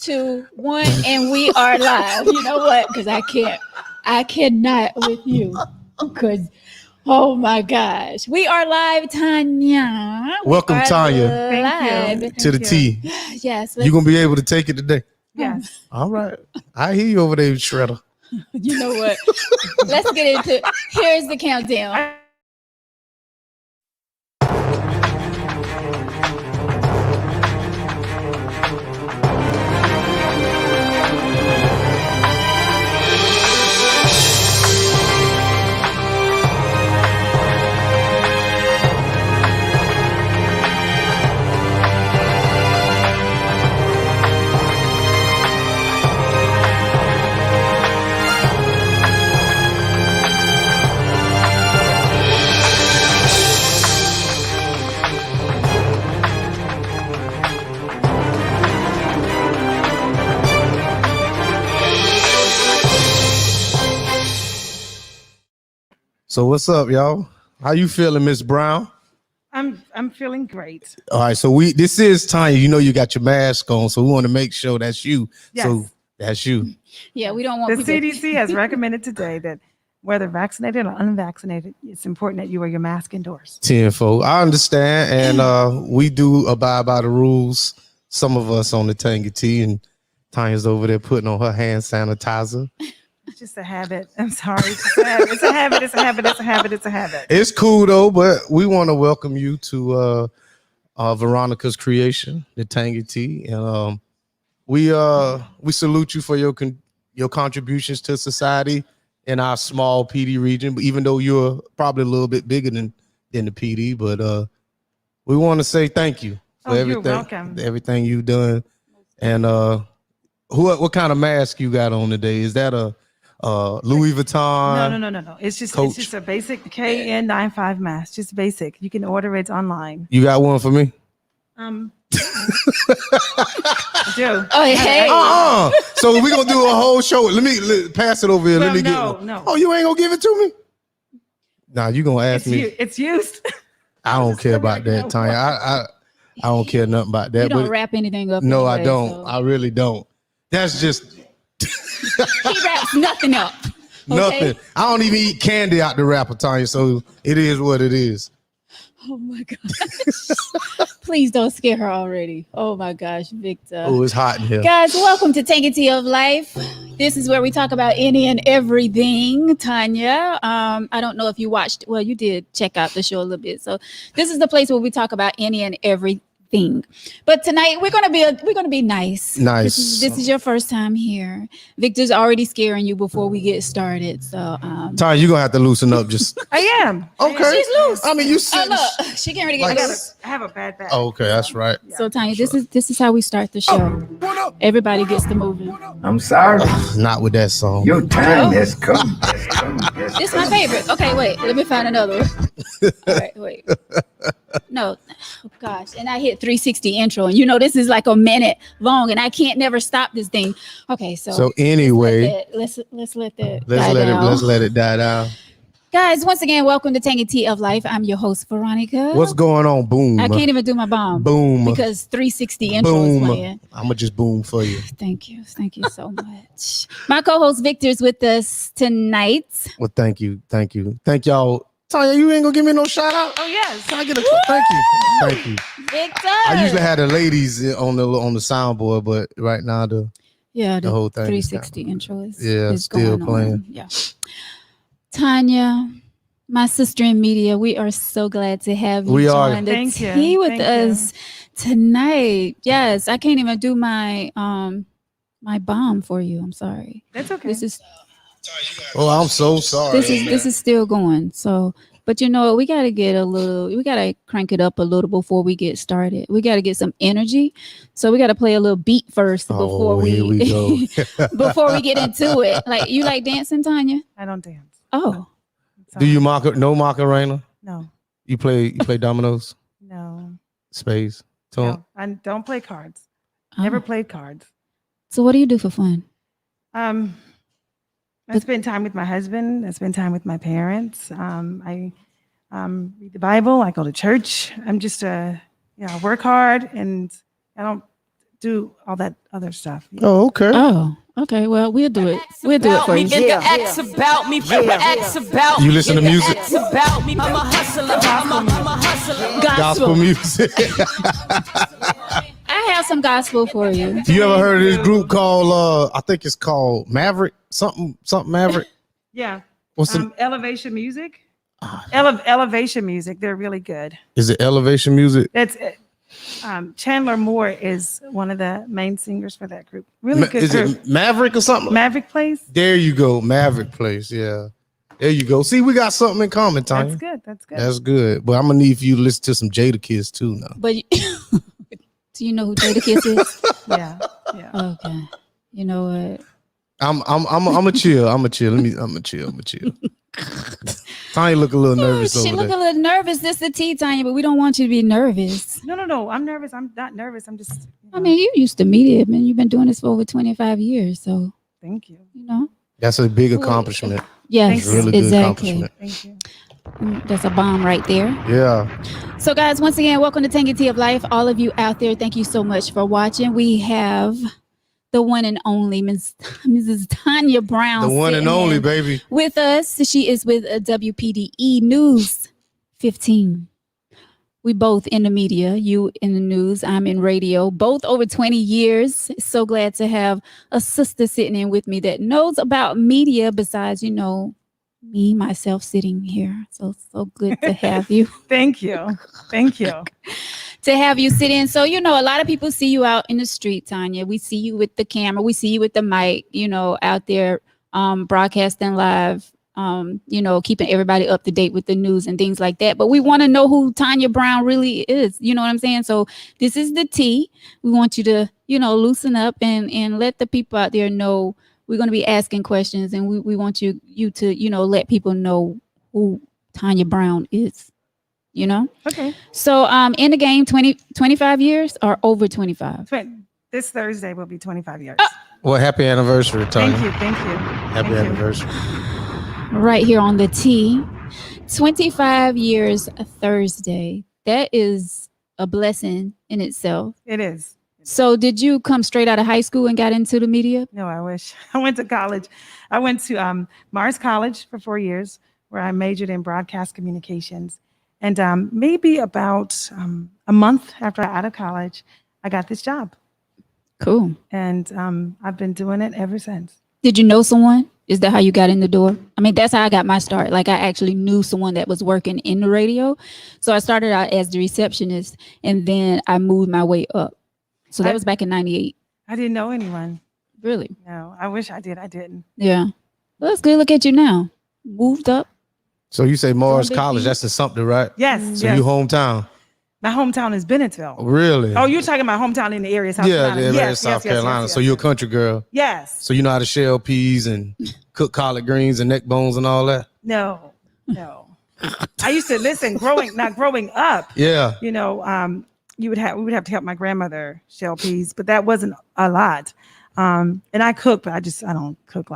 2, 1, and we are live. You know what? Because I cannot with you. Because, oh my gosh, we are live, Tonya. Welcome, Tonya. Thank you. To the T. Yes. You gonna be able to take it today? Yes. All right. I hear you over there, Shredder. You know what? Let's get into it. Here's the countdown. So what's up, y'all? How you feeling, Miss Brown? I'm feeling great. All right, so this is Tonya. You know you got your mask on, so we want to make sure that's you. Yes. So that's you. Yeah, we don't want The CDC has recommended today that whether vaccinated or unvaccinated, it's important that you wear your mask indoors. Tenfold. I understand, and we do abide by the rules. Some of us on the Tanga T, and Tanya's over there putting on her hand sanitizer. It's just a habit. I'm sorry. It's a habit. It's a habit. It's a habit. It's a habit. It's a habit. It's cool though, but we want to welcome you to Veronica's creation, the Tanga T, and we salute you for your contributions to society in our small PD region. But even though you're probably a little bit bigger than the PD, but we want to say thank you for everything. You're welcome. Everything you've done, and what kind of mask you got on today? Is that a Louis Vuitton? No. It's just a basic KN95 mask. Just basic. You can order it online. You got one for me? I do. Oh, hey. So we're gonna do a whole show. Let me pass it over here. Let me get one. No. Oh, you ain't gonna give it to me? Nah, you gonna ask me. It's used. I don't care about that, Tonya. I don't care nothing about that. You don't wrap anything up. No, anyway, I don't. So. I really don't. That's just He wraps nothing up. Okay? nothing. I don't even eat candy out the wrapper, Tonya. So it is what it is. Oh my gosh. Please don't scare her already. Oh my gosh, Victor. Oh, it's hot in here. Guys, welcome to Take It Tea of Life. This is where we talk about any and everything, Tonya. I don't know if you watched, well, you did check out the show a little bit. So this is the place where we talk about any and everything. But tonight we're gonna be nice. Nice. This is your first time here. Victor's already scaring you before we get started. So Tonya, you're gonna have to loosen up. Just I am. okay. She's loose. I mean, you Oh said look, she getting ready to get Like- loose. I have a bad back. Oh, okay, that's right. So Tonya, this is how we start the show. Everybody gets to moving. I'm sorry. Not with that song. Your time has come. This is my favorite. Okay, wait. Let me find another one. All right, wait. No, oh gosh. And I hit 360 intro, and you know this is like a minute long, and I can't never stop this thing. Okay, so Anyway, let's let that let's let it die down. Guys, once again, welcome to Tangy Tea of Life. I'm your host, Veronica. What's going on? Boom. I can't even do my bomb. Boom. Because 360 intro is playing. I'm gonna just boom for you. Thank you so much. My co-host Victor is with us tonight. Well, thank you, thank y'all. Tonya, you ain't gonna give me no shout out. Oh yes. Can I get a thank you? Victor. I usually have the ladies on the soundboard, but right now the whole thing 360 intro is still going playing. on. Yeah. Tonya, my sister in media, we are so glad to have you join the tea with us tonight. Yes, I can't even do my my bomb for you. I'm sorry. That's okay. This is Oh, I'm so sorry. this is still going. So, but you know, we gotta crank it up a little before we get started. We gotta get some energy. So we gotta play a little beat first before here we go. before we get into it. Like, you like dancing, Tonya? I don't dance. Oh. Do you no Macarena? No. You play dominoes? No. Spades? No. I don't play cards. Oh. Never played cards. So what do you do for fun? I spend time with my husband. I spend time with my parents. I read the Bible. I go to church. I'm just I work hard, and I don't do all that other stuff. Oh, okay. Oh, okay. Well, we'll do it. We'll do it for you. X about me, X about me. You listen to music? X about me. I'm a hustler. I'm a hustler. Gospel music. I have some gospel for you. You ever heard of this group called I think it's called Maverick? Something Maverick? Yeah. What's the Elevation Music? Elevation Music. They're really good. is it Elevation Music? That's Chandler Moore is one of the main singers for that group. Really good Is group. it Maverick or something? Maverick Place? There you go. Maverick Place. Yeah. There you go. See, we got something in common, Tanya. That's good. That's good. That's good. But I'm gonna need for you to listen to some Jada Kiss too now. But do you know who Jada Kiss is? Yeah. Yeah. Okay. You know what? I'm a chill. I'm a chill. I'm a chill. Tanya look a little nervous She over look there. a little nervous. This is the tea, Tanya, but we don't want you to be nervous. No. I'm nervous. I'm not nervous. I'm just. I mean, you used to media, man. You've been doing this for over 25 years, so Thank you. you know. That's a big accomplishment. Yes, Thank you. Really good exactly. accomplishment. Thank you. That's a bomb right there. Yeah. So, guys, once again, welcome to Tangy Tea of Life. All of you out there, thank you so much for watching. We have the one and only Mrs. Tonya Brown. The one and sitting only, here baby. with us. She is with WPDE News 15. We both in the media, you in the news, I'm in radio, both over 20 years. So glad to have a sister sitting in with me that knows about media besides, me, myself sitting here. So good to have you. Thank you. Thank you. To have you sit in. So, a lot of people see you out in the street, Tanya. We see you with the camera. We see you with the mic, out there broadcasting live, keeping everybody up to date with the news and things like that. But we want to know who Tonya Brown really is. You know what I'm saying? So this is the tea. We want you to, loosen up and let the people out there know we're going to be asking questions. And we want you to, let people know who Tonya Brown is. Okay. So in the game 25 years or over 25? This Thursday will be 25 years. Well, happy anniversary, Tanya. Thank you. Thank you. Happy Thank you. anniversary. Right here on the T. 25 years Thursday. That is a blessing in itself. It is. So did you come straight out of high school and got into the media? No, I wish. I went to college. I went to Mars College for 4 years, where I majored in broadcast communications. And maybe about a month after I got out of college, I got this job. Cool. And I've been doing it ever since. Did you know someone? Is that how you got in the door? I mean, that's how I got my start. Like, I actually knew someone that was working in the radio. So I started out as the receptionist, and then I moved my way up. So that was back in 98. I didn't know anyone. Really? No, I wish I did. I didn't. Yeah. Well, that's good. Look at you now. Moved up. So you say Mars Big College, feet. that's in something, right? Yes. So yes. you hometown. My hometown is Bennettville. Really? Oh, you're talking about hometown in the area of South yeah, Carolina. the area of Yes, South yes, yes, Carolina. yes, So you're a country girl. Yes. So you know how to shell peas and cook collard greens and neck bones and all that? No. I used to listen growing up. Yeah. We would have to help my grandmother shell peas, but that wasn't a lot. And I cook, but I don't cook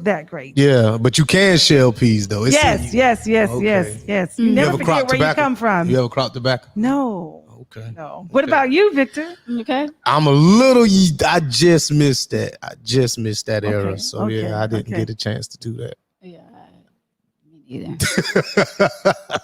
that great. Yeah, but you can shell peas though. It's Yes. Okay. You never ever forget crop where you tobacco? come from. You ever crop tobacco? No. Okay. No. What about you, Victor? Okay. I just missed that. Era. Okay, So okay, yeah, I didn't okay. get a chance to do that. Yeah. Me neither.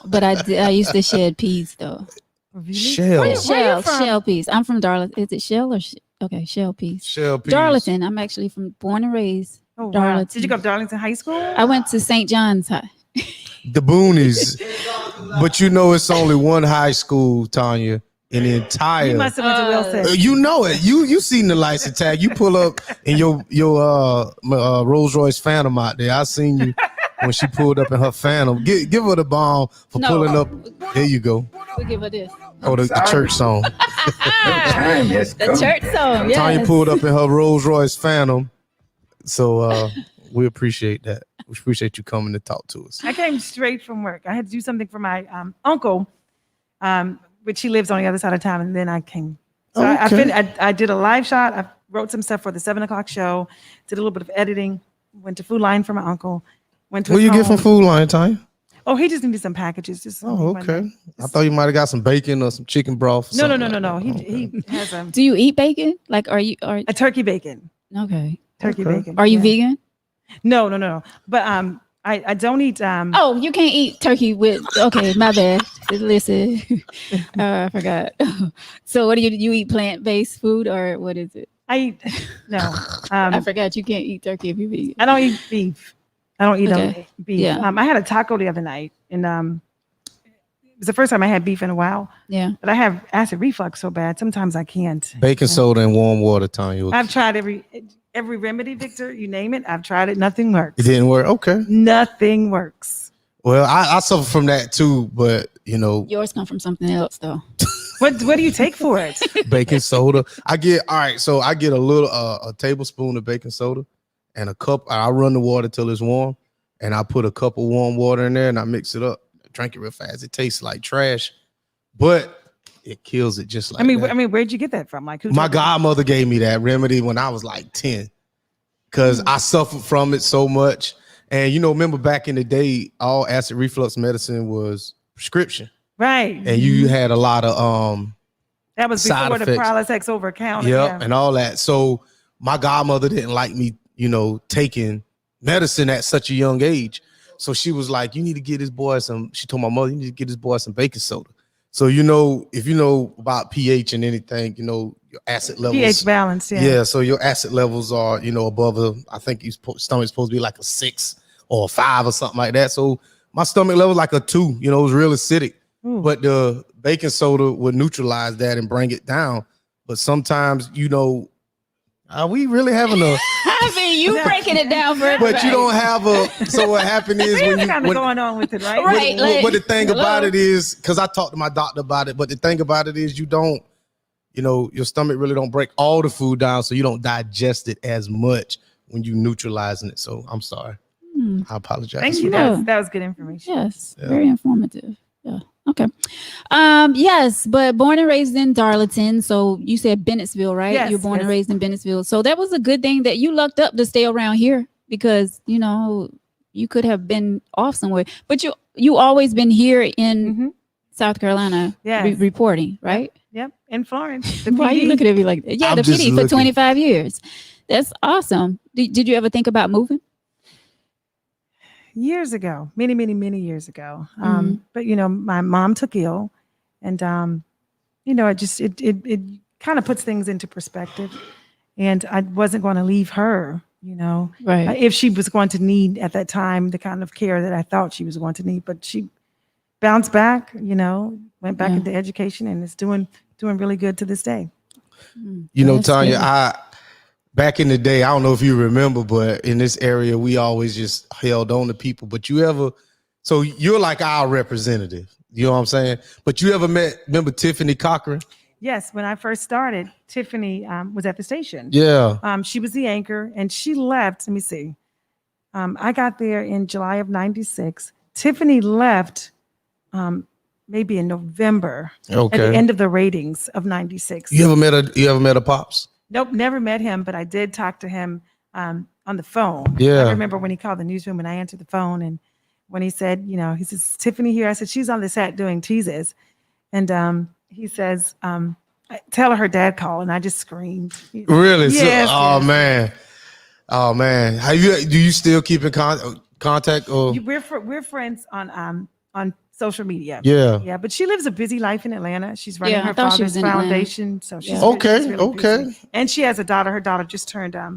But I used to shed peas though. Really? Shell. Where you from? Shell peas. I'm from Darlington. Is it shell or okay? Shell peas. Shell peas. Darlington. I'm actually born and raised. Oh, wow. Darlington. Did you go to Darlington High School? I went to St. John's High. The boonies. But it's only one high school, Tanya, in the entire. You must have went to Wilson. You know it. You seen the license tag. You pull up in your Rolls Royce Phantom out there. I seen you when she pulled up in her Phantom. Give her the bomb for No. pulling up. There you go. We'll give her this. Oh, the church song. Time has The come. church song. Yes. Tanya pulled up in her Rolls Royce Phantom. So we appreciate that. We appreciate you coming to talk to us. I came straight from work. I had to do something for my uncle, which he lives on the other side of town, and then I came. So Okay. I did a live shot. I wrote some stuff for the 7:00 show. Did a little bit of editing. Went to Food Line for my uncle. Went to Where his you get from home. Food Line, Tanya? Oh, he just needed some packages. Just Oh, okay. I thought you might have got some bacon or some chicken broth. No. Like He has Do you eat bacon? Like, are a turkey bacon. okay? Turkey Okay. bacon. Are you yeah. vegan? No. But I don't eat Oh, you can't eat turkey with. Okay, my bad. Listen, I forgot. So, what do you eat? Plant-based food or what is it? I eat no. I forgot you can't eat turkey if you're vegan. I don't eat beef. I don't eat Okay. beef. Yeah. I had a taco the other night, and it was the first time I had beef in a while. Yeah. But I have acid reflux so bad. Sometimes I can't. baking soda and warm water, Tonya. I've tried every remedy, Victor. You name it. I've tried it. Nothing works. It didn't work. Okay. Nothing works. Well, I suffer from that too, but Yours come from something else though. What do you take for it? baking soda. I get a little a tablespoon of baking soda and a cup. I run the water till it's warm, and I put a cup of warm water in there and I mix it up. Drink it real fast. It tastes like trash, but it kills it just like that. I mean, where'd you get that from? Like, My godmother gave me that remedy when I was like 10 because I suffered from it so much. And remember back in the day, all acid reflux medicine was prescription, right? and you had a lot of That was side before the effects. Prilosec over counter. Yep, and all that. So my godmother didn't like me, taking medicine at such a young age. So she was like, you need to get this boy some. She told my mother, you need to get this boy some baking soda. So if you know about pH and anything, your acid levels. pH balance. Yeah. Yeah, so your acid levels are, above I think your stomach's supposed to be like a 6 or a 5 or something like that. So my stomach level like a 2, it was real acidic. Ooh. But the baking soda would neutralize that and bring it down. But sometimes, are we really having a I mean, you breaking it down for everybody. but you don't have so what happened is We're kind of going on with it, right? Right. but the thing hello? about it is, because I talked to my doctor about it, but the thing about it is you don't, your stomach really don't break all the food down, so you don't digest it as much when you neutralizing it. So I'm sorry. I apologize. Thank you. No. That was good information. Yes, Yeah. very informative. Yeah. Okay. Yes, but born and raised in Darlington. So you said Bennettsville, right? Yes, You're born and yes. raised in Bennettsville. So that was a good thing that you lucked up to stay around here because you could have been off somewhere. But you always been here in Mhm. South Carolina Yes. reporting, right? Yep. In Florence. The Why are you PD. looking at me like that? Yeah, I'm the just PD for looking. 25 years. That's awesome. Did you ever think about moving? Years ago, many years ago. Mhm. But my mom took ill, and it kind of puts things into perspective. And I wasn't going to leave her, Right. if she was going to need at that time the kind of care that I thought she was going to need. But she bounced back, went back Yeah. into education, and is doing really good to this day. That's Tonya, good. back in the day, I don't know if you remember, but in this area, we always just held on to people. But so you're like our representative, you know what I'm saying? But you ever remember Tiffany Cochran? Yes, when I first started, Tiffany was at the station. Yeah. She was the anchor, and she left. Let me see. I got there in July of '96. Tiffany left maybe in November at the Okay. end of the ratings of '96. You ever met a Pops? Nope, never met him, but I did talk to him on the phone. Yeah. I remember when he called the newsroom and I answered the phone, and when he said, he says, Tiffany here. I said, she's on the set doing teases. And he says, tell her dad called, and I just screamed. Really? Yes, Oh yes. man. Do you still keep in contact or? We're friends on social media. Yeah. Yeah, but she lives a busy life in Atlanta. She's running Yeah, I her thought she was father's in Atlanta. foundation. So she's Yeah. she's really Okay. busy. And she has a daughter. Her daughter just turned I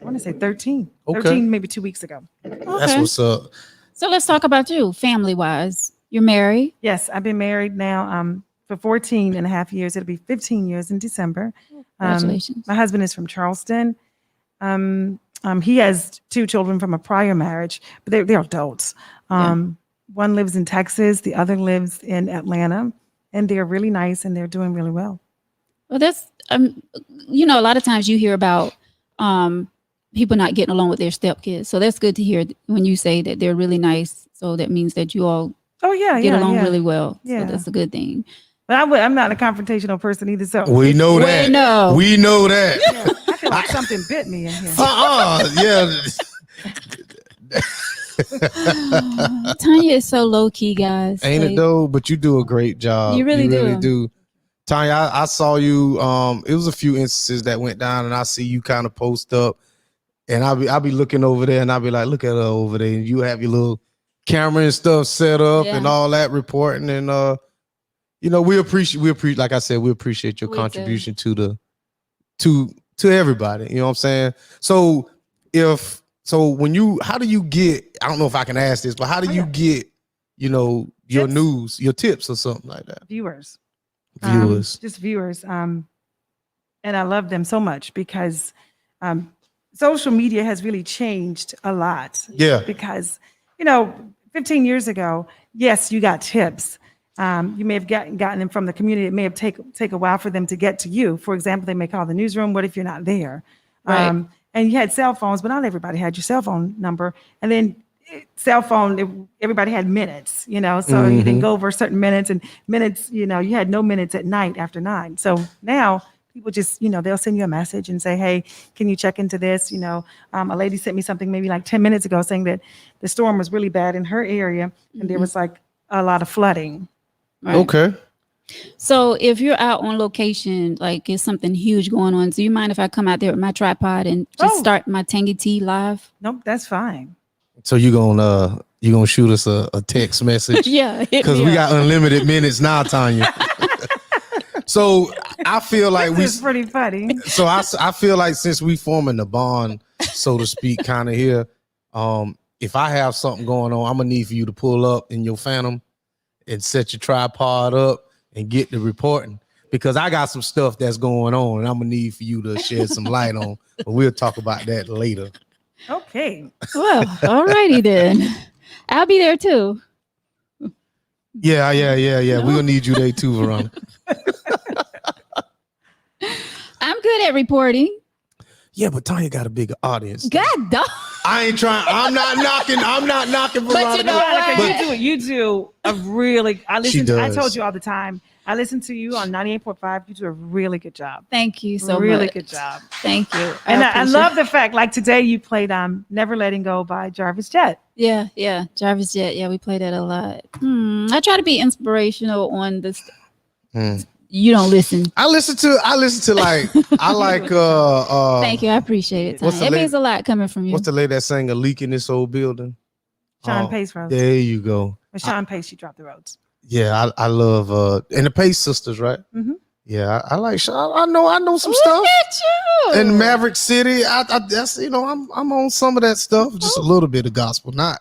want to say 13. Okay. 13 maybe 2 weeks ago. That's Okay. what's up. So let's talk about you, family wise. You're married. Yes, I've been married now for 14 and a half years. It'll be 15 years in December. Congratulations. My husband is from Charleston. He has 2 children from a prior marriage, but they're adults. One lives in Texas, the other lives in Atlanta, and they're really nice and they're doing really well. Well, that's a lot of times you hear about people not getting along with their stepkids. So that's good to hear when you say that they're really nice. So that means that you all Oh yeah, get along yeah. really well. Yeah. So that's a good thing. But I'm not a confrontational person either. So We know We that. know. We know that. I feel like something bit me in here. Yeah. Tanya is so low key, guys. Ain't it though? But you do a great job. You really do. Tanya, I saw you. It was a few instances that went down, and I see you kind of post up, and I'll be looking over there, and I'll be like, look at her over there, and you have your little camera and stuff set up and all that reporting, and we appreciate, like I said, we appreciate your contribution to everybody. You know what I'm saying? So how do you get? I don't know if I can ask this, but how do you get, your Tips? news, your tips or something like that? Viewers. Viewers. Just viewers. And I love them so much because social media has really changed a lot. Yeah. Because, 15 years ago, yes, you got tips. You may have gotten them from the community. It may have take a while for them to get to you. For example, they may call the newsroom. What if you're not there? Right. And you had cell phones, but not everybody had your cell phone number. And then cell phone, everybody had minutes, so you didn't go over certain minutes, and minutes, you had no minutes at night after 9. So now people just, they'll send you a message and say, hey, can you check into this? A lady sent me something maybe like 10 minutes ago saying that the storm was really bad in her area and there was like a lot of flooding. Right. Okay. So if you're out on location, like it's something huge going on, do you mind if I come out there with my tripod and just start my Tangy Tea live? Nope, that's fine. So you gonna shoot us a text message? Yeah. Because we got unlimited minutes now, Tanya. So I feel like This is pretty funny. So I feel like since we forming the bond, so to speak, kind of here, if I have something going on, I'm gonna need for you to pull up in your Phantom and set your tripod up and get the reporting, because I got some stuff that's going on and I'm gonna need for you to shed some light on. But we'll talk about that later. Okay. Well, alrighty then. I'll be there too. Yeah. We're gonna need you there too, Veronica. I'm good at reporting. Yeah, but Tanya got a bigger audience. God dog. I ain't trying. I'm not knocking Veronica. But you know what? But you do a really. I listen. I does. told you all the time. I listen to you on 98.5. You do a really good job. Thank you so really much. Good job. Thank you. And I appreciate love the fact, like today, you played "Never Letting Go" by Jarvis Jett. Yeah. Jarvis Jett. Yeah, we play that a lot. I try to be inspirational on this. You don't listen. I listen to like I like Thank you. I appreciate it. What's the It lady- means a lot coming from you. what's the lady that sang "A Leak in This Old Building"? Sean Pace Rose. There you go. With Sean Pace, she dropped the roads. Yeah, I love and the Pace sisters, right? Mhm. Yeah, I like Sean. I know some Look stuff. at you. In Maverick City, I that's I'm on some of that stuff, just a little bit of gospel, not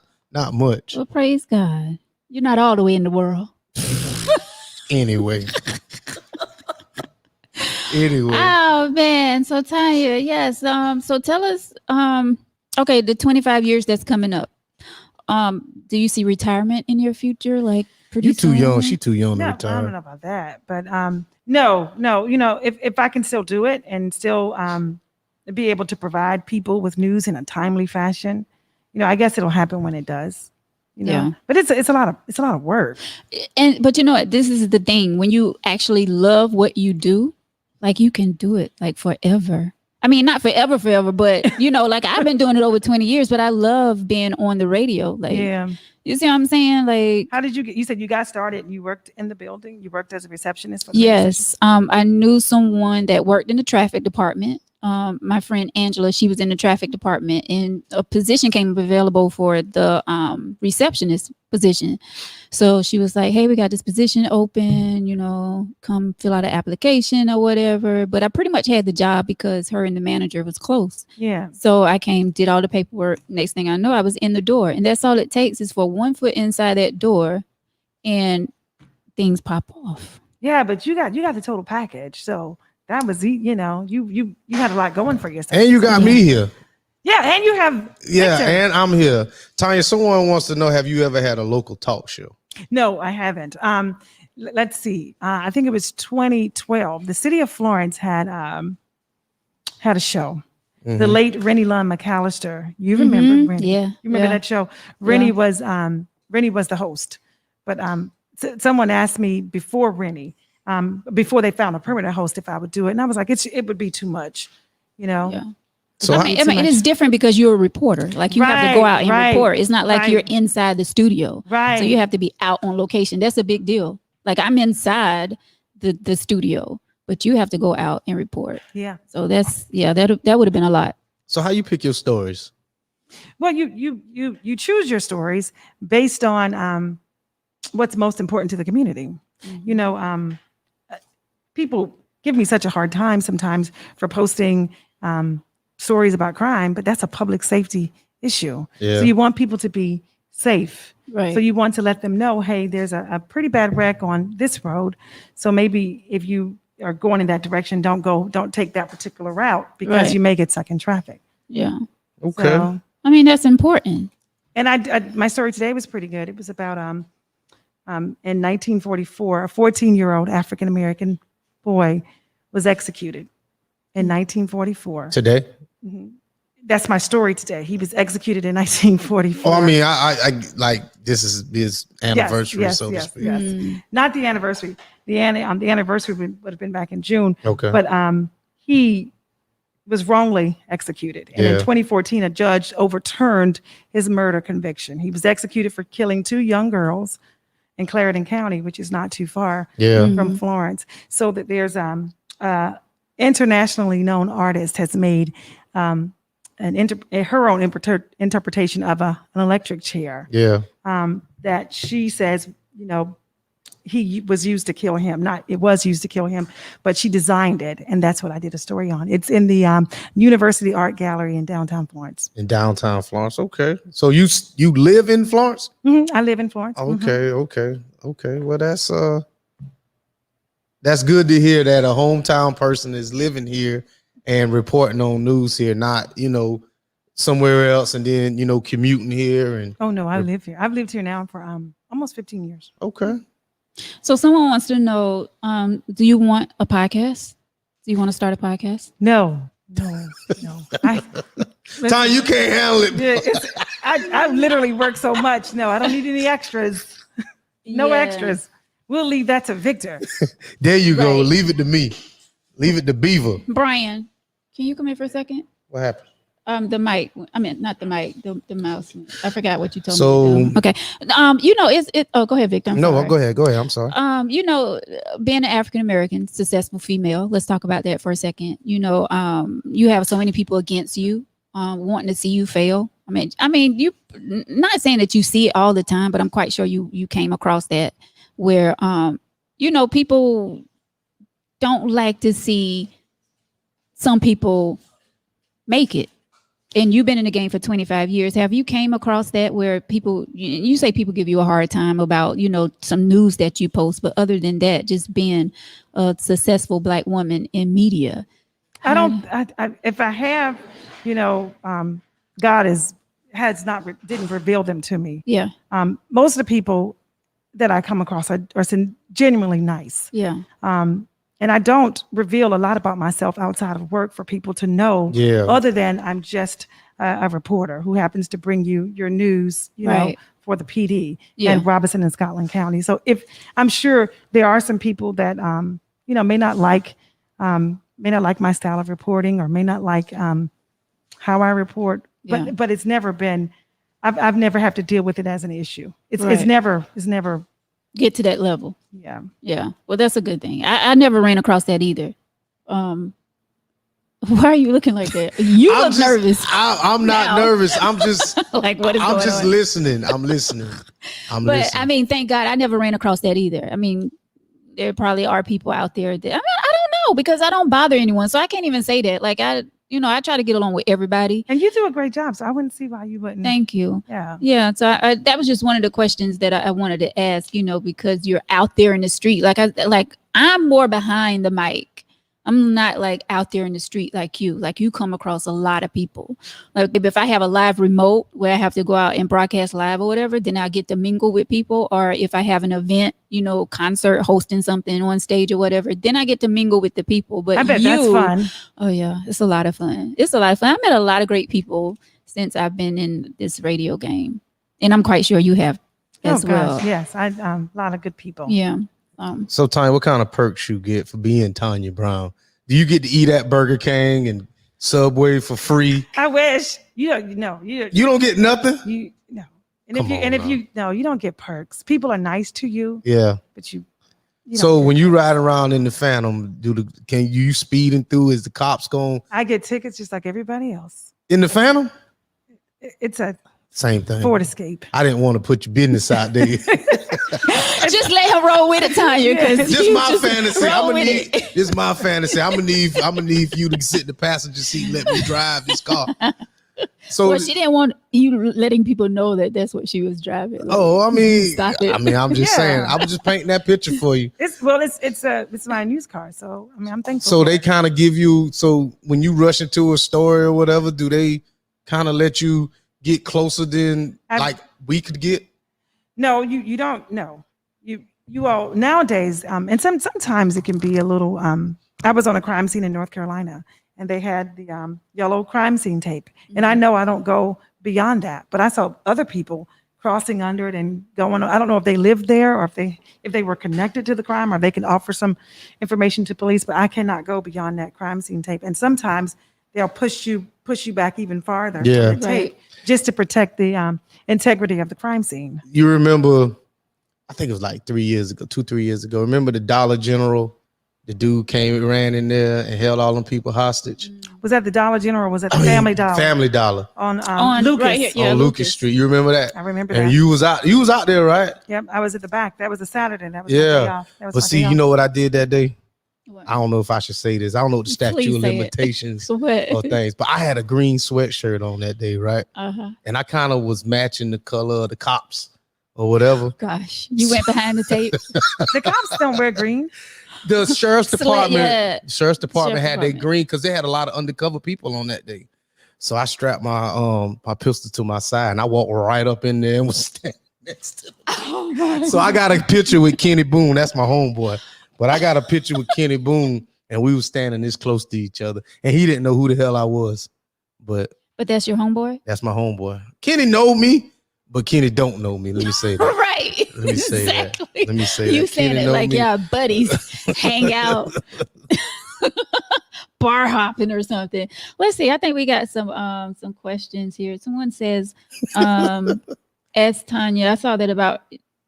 much. Well, praise God. You're not all the way in the world. Anyway. Oh man. So Tanya, yes. So tell us, okay, the 25 years that's coming up. Do you see retirement in your future? Like pretty You too soon? young. She too young to No, I don't retire. know about that, but no. If I can still do it and still be able to provide people with news in a timely fashion, I guess it'll happen when it does. Yeah. But it's a lot of work. But you know what? This is the thing. When you actually love what you do, like you can do it like forever. I mean, not forever, but like I've been doing it over 20 years, but I love being on the radio. Like, Yeah. you see what I'm saying? Like, How did you said you got started and you worked in the building? You worked as a receptionist for the yes. I knew someone that worked in the traffic department. My friend Angela, she was in the traffic department, and a position came available for the receptionist position. So she was like, hey, we got this position open, come fill out an application or whatever. But I pretty much had the job because her and the manager was close. Yeah. So I came, did all the paperwork. Next thing I know, I was in the door. And that's all it takes is for one foot inside that door and things pop off. Yeah, but you got the total package. So that was you had a lot going for yourself. And you got me here. Yeah, and you have Yeah, Victor. and I'm here. Tanya, someone wants to know, have you ever had a local talk show? No, I haven't. Let's see. I think it was 2012. The city of Florence had a show. The late Rennie Lund McAllister. You remember Rennie? Yeah. You remember yeah. that show? Rennie was the host. But someone asked me before Rennie, before they found a permanent host, if I would do it, and I was like, it would be too much, Yeah. So I mean, it is different because you're a reporter. Like you have to go out and report. It's not like you're inside the studio. Right. So you have to be out on location. That's a big deal. Like I'm inside the studio, but you have to go out and report. Yeah. So that would have been a lot. So how you pick your stories? Well, you choose your stories based on what's most important to the community. You know, people give me such a hard time sometimes for posting stories about crime, but that's a public safety issue. Yeah. So you want people to be safe. Right. So you want to let them know, hey, there's a pretty bad wreck on this road. So maybe if you are going in that direction, don't take that particular route because Right. you may get stuck in traffic. Yeah. Okay. So, I mean, that's important. and I my story today was pretty good. It was about in 1944, a 14-year-old African-American boy was executed in 1944. Today? That's my story today. He was executed in 1944. Oh, I mean, I like this is his anniversary, yes, so to yes, speak. yes. Not the anniversary. The anniversary would have been back in June. Okay. But he was wrongly executed. And in Yeah. 2014, a judge overturned his murder conviction. He was executed for killing 2 young girls in Clarendon County, which is not too far Yeah. from Florence. So that there's internationally known artist has made her own interpretation of an electric chair Yeah. that she says, you know, he was used to kill him. It was used to kill him, but she designed it, and that's what I did a story on. It's in the University Art Gallery in downtown Florence. In downtown Florence. Okay. So you live in Florence? I live in Florence. Okay, okay. Well, that's good to hear that a hometown person is living here and reporting on news here, not, somewhere else and then, commuting here and Oh no, I live here. I've lived here now for almost 15 years. okay. So someone wants to know, do you want a podcast? Do you want to start a podcast? No. Tom, you can't handle it. Yeah, I literally work so much. No, I don't need any extras. No Yeah. extras. We'll leave that to Victor. There you go. Right. Leave it to me. Leave it to Beaver. Brian, can you come here for a second? What happened? The mic. I mean, not the mic. The mouse. I forgot what you told So- me to do. Okay. Oh, go ahead, Victor. I'm No, sorry. go ahead. Go ahead. I'm sorry. Being an African American successful female, let's talk about that for a second. You have so many people against you, wanting to see you fail. I mean, you not saying that you see it all the time, but I'm quite sure you came across that where people don't like to see some people make it. And you've been in the game for 25 years. Have you came across that where people, you say people give you a hard time about, some news that you post, but other than that, just being a successful Black woman in media? If I have, God didn't reveal them to me. Yeah. Most of the people that I come across are genuinely nice. Yeah. And I don't reveal a lot about myself outside of work for people to know, Yeah. other than I'm just a reporter who happens to bring you your news, Right. for the PD Yeah. and Robinson and Scotland County. So if I'm sure there are some people that, may not like my style of reporting or may not like how I report, Yeah. but it's never been, I've never had to deal with it as an issue. It's Right. never, Get to that level. yeah. Yeah. Well, that's a good thing. I never ran across that either. Why are you looking like that? You look nervous. I'm not now. nervous. I'm just Like, what is I'm going just on? listening. I'm listening. But listening. I mean, thank God I never ran across that either. I mean, there probably are people out there that, I don't know, because I don't bother anyone. So I can't even say that. Like I try to get along with everybody. And you do a great job, so I wouldn't see why you wouldn't. Thank you. Yeah. Yeah. So that was just one of the questions that I wanted to ask, because you're out there in the street. I'm more behind the mic. I'm not like out there in the street like you. Like you come across a lot of people. Like if I have a live remote where I have to go out and broadcast live or whatever, then I get to mingle with people. Or if I have an event, concert, hosting something on stage or whatever, then I get to mingle with the people. But I bet that's fun. Oh yeah, it's a lot of fun. It's a lot of fun. I met a lot of great people since I've been in this radio game, and I'm quite sure you have as well. Gosh, yes, a lot of good people. Yeah. So, Tanya, what kind of perks you get for being Tonya Brown? Do you get to eat at Burger King and Subway for free. I wish you don't. No, You don't get nothing. you no. And Come if you on and if now. you no, you don't get perks. People are nice to you, Yeah. but you So don't get when you perks. ride around in the Phantom, can you speeding through? Is the cops going I get tickets just like everybody else. in the Phantom? It's a Same thing. Ford Escape. I didn't want to put your business out there. Just let him roll with it, Tanya. Because This my fantasy. roll I'm gonna with need. it. This my fantasy. I'm gonna need you to sit in the passenger seat, and let me drive this car. So, Well, she didn't want you letting people know that that's what she was driving. Like, I mean, stop it. I'm just Yeah. saying. I was just painting that picture for you. It's my news car, so I mean I'm thankful. So for they it. kind of give you. So when you rush into a story or whatever, do they kind of let you get closer than like we could get? No, you don't know. You all nowadays, and sometimes it can be a little. I was on a crime scene in North Carolina, and they had the yellow crime scene tape. And I know I don't go beyond that, but I saw other people crossing under it and going. I don't know if they lived there or if they were connected to the crime, or they can offer some information to police. But I cannot go beyond that crime scene tape. And sometimes they'll push you back even farther. Yeah. To the tape, just to protect the integrity of the crime scene. You remember? I think it was like 3 years ago, 2-3 years ago. Remember the Dollar General? The dude ran in there and held all them people hostage. Was that the Dollar General or was that the Family Dollar? Family Dollar On Lucas. Lucas. Right here. Yeah, on Lucas Lucas. Street. You remember that? I remember And that. you was out there, right? Yep, I was at the back. That was a Saturday. That was my day Yeah. off. That was But my see, day you off. know what I did that day? What? I don't know if I should say this. I don't know what the statute Please of say it. limitations So what? or things, but I had a green sweatshirt on that day, right? Uh-huh. And I kind of was matching the color of the cops or whatever. Gosh, you went behind the tape. The cops don't wear green. The sheriff's department, yeah. sheriff's department Sheriff's had their department. green because they had a lot of undercover people on that day. So I strapped my my pistol to my side and I walked right up in there and was standing next to them. Oh my So I got a picture with Kenny Boone. That's my homeboy. But I got a picture with Kenny Boone and we were standing this close to each other. And he didn't know who the hell I was. But But that's your homeboy? that's my homeboy. Kenny know me, but Kenny don't know me. Let me say that. Right. Let me say that. Exactly. Let me say You that. saying Kenny it know like me. y'all buddies hang out. Bar hopping or something. Let's see. I think we got some questions here. Someone says, ask Tanya, I saw that about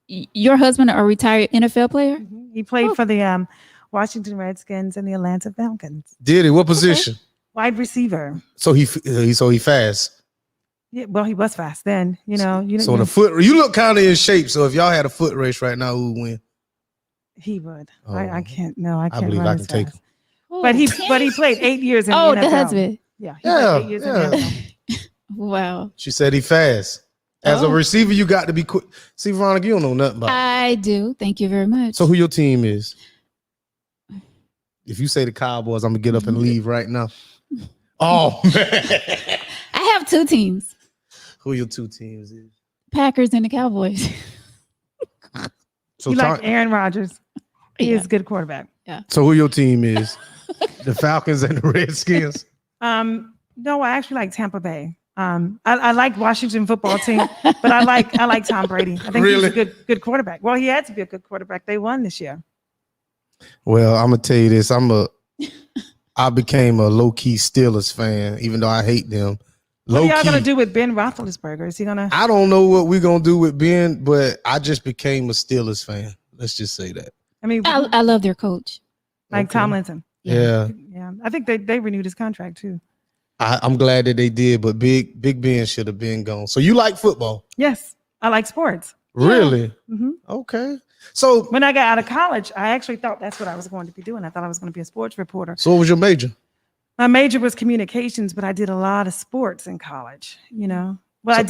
your husband, a retired NFL player. He played Oh. for the Washington Redskins and the Atlanta Falcons. Did he? What position? Wide receiver. So he fast. Yeah, well, he was fast then. You know, So the foot, you look kind of in shape. So if y'all had a foot race right now, who would win? he would. Oh. I can't. No, I can't. believe run I as can take fast. him. But he played 8 years in Oh, the the NFL. husband. Yeah, he Yeah, played 8 years in yeah. the NFL. Wow. She said he fast. As a Oh. receiver, you got to be quick. See, Veronica, you don't know nothing about it. I do. Thank you very much. So who your team is? If you say the Cowboys, I'm gonna get up and leave right now. Oh man. I have two teams, Who your two teams is? Packers and the Cowboys. So, You like Aaron Rodgers. He Yeah. is a good quarterback. so who your team is? The Falcons and the Redskins. No, I actually like Tampa Bay. I like Washington football team, but I like Tom Brady. I think Really? he's a good quarterback. Well, he had to be a good quarterback. They won this year. Well, I'm gonna tell you this. I became a low-key Steelers fan, even though I hate them. What are y'all Low-key. gonna do with Ben Roethlisberger? Is he gonna? I don't know what we're gonna do with Ben, but I just became a Steelers fan. Let's just say that. I mean, I love their coach. like Okay. Tomlinson. Yeah. Yeah. I think they renewed his contract too. I'm glad that they did, but Big Ben should have been gone. So you like football? Yes, I like sports. Really? hmm Okay. So When I got out of college, I actually thought that's what I was going to be doing. I thought I was going to be a sports reporter. what was your major? My major was communications, but I did a lot of sports in college. You know, well, I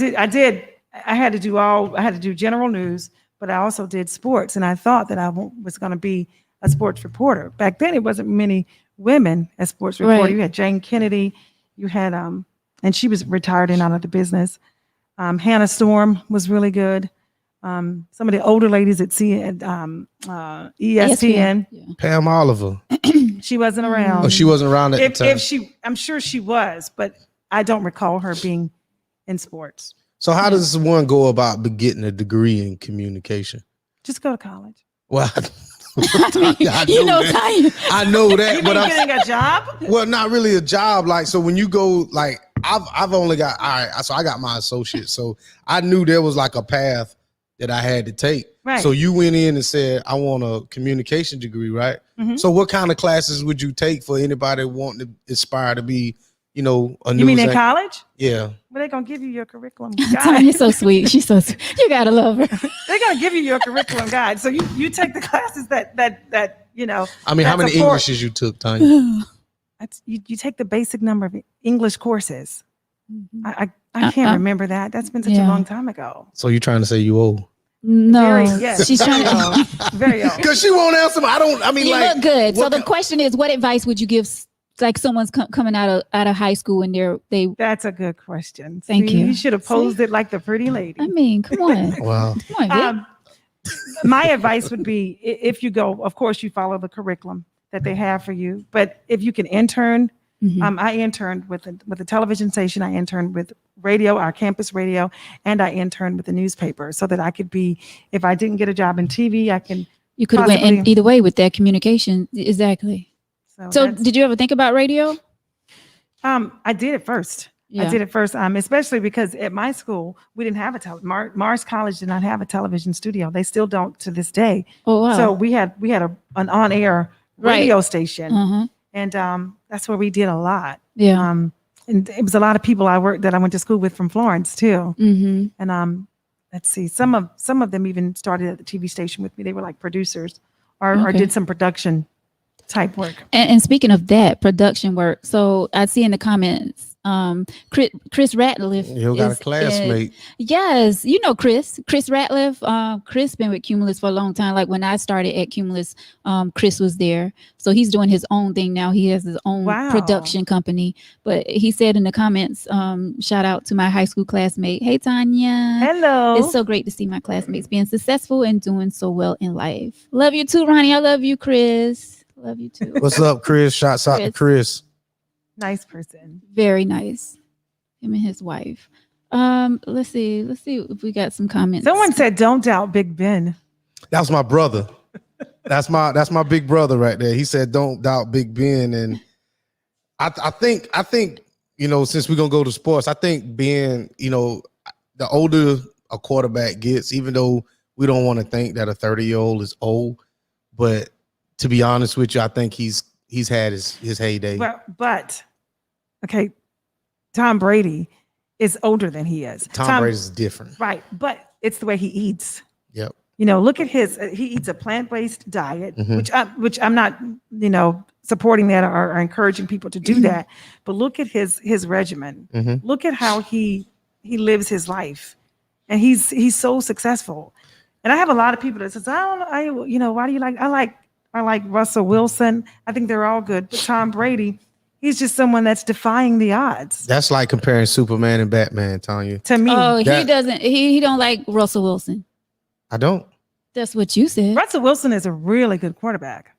had to do general news, but I also did sports, and I thought that I was going to be a sports reporter. Back then, it wasn't many women as sports reporter. Right. You had Jane Kennedy, you had and she was retired and out of the business. Hannah Storm was really good. Some of the older ladies at ESPN, Yeah. Pam Oliver. she wasn't around. Oh, she wasn't around at the time. If she, I'm sure she was, but I don't recall her being in sports. So how does one go about getting a degree in communication? Just go to college. Well, I You know, that. Tanya. I know that, You but mean I'm getting a job? well, not really a job. Like, so when you go, like, I've only got, all right, so I got my associate. So I knew there was like a path that I had to take. Right. So you went in and said, I want a communication degree, right? Mhm. So what kind of classes would you take for anybody wanting to aspire to be, you know, a You mean in news college? Yeah. Well, they're gonna give you your curriculum Tanya's guide. so sweet. She's so sweet. You gotta love her. They're gonna give you your curriculum guide. So you take the classes that you know. I mean, how that many support- Englishes you took, Tanya? You take the basic number of English courses. Mm-hmm. I can't remember that. That's been such a long time ago. So you trying to say you old? No, Yes, she's trying to. old. Very old. Because she won't answer me. I mean, You like, look good. So what the ki- question is, what advice would you give, like someone's coming out of high school and they? That's a good question. Thank See, you. You should have posed it like the pretty lady. I mean, come on, Wow. come on, Vic. My advice would be, if you go, of course, you follow the curriculum that they have for you. But if you can intern, Mhm. I interned with the television station. I interned with radio, our campus radio, and I interned with the newspaper, so that I could be, if I didn't get a job in TV, I can. You could have went in possibly- either way with that communication. Exactly. So that's- did you ever think about radio? I did it first. Yeah. I did it first, especially because at my school we didn't have a Mars College did not have a television studio. They still don't to this day. Oh wow. So we had an on-air radio station, Uh-huh. and that's where we did a lot. Yeah. And it was a lot of people I went to school with from Florence too. Mm-hmm. And let's see, some of them even started at the TV station with me. They were like producers or Okay. did some production type work. And speaking of that production work, so I see in the comments, Chris Ratliff. You got a is classmate. Yes, you know Chris Ratliff. Chris been with Cumulus for a long time. Like when I started at Cumulus, Chris was there. So he's doing his own thing now. He has his own Wow. production company. But he said in the comments, shout out to my high school classmate. Hey Tanya. Hello. It's so great to see my classmates being successful and doing so well in life. Love you too, Ronnie. I love you, Chris. Love you too. What's up, Chris? Shots out to Chris. Nice person. Very nice. Him and his wife. Let's see if we got some comments. Someone said, "Don't doubt Big Ben." That's my brother. That's my big brother right there. He said, "Don't doubt Big Ben." And I think you know, since we're gonna go to sports, I think being, you know, the older a quarterback gets, even though we don't want to think that a 30-year-old is old, but to be honest with you, I think he's had his heyday. But okay, Tom Brady is older than he is. Tom Brady's different, right? But it's the way he eats. Yep. You know, look at he eats a plant-based diet, Mhm. which I'm not, you know, supporting that or encouraging people to do that. But look at his regimen. Mhm. Look at how he lives his life, and he's so successful. And I have a lot of people that says, you know, why do you like? I like Russell Wilson. I think they're all good. But Tom Brady, he's just someone that's defying the odds. That's like comparing Superman and Batman, Tanya. To me, Oh, he That- doesn't. He don't like Russell Wilson. I don't. That's what you said. Russell Wilson is a really good quarterback.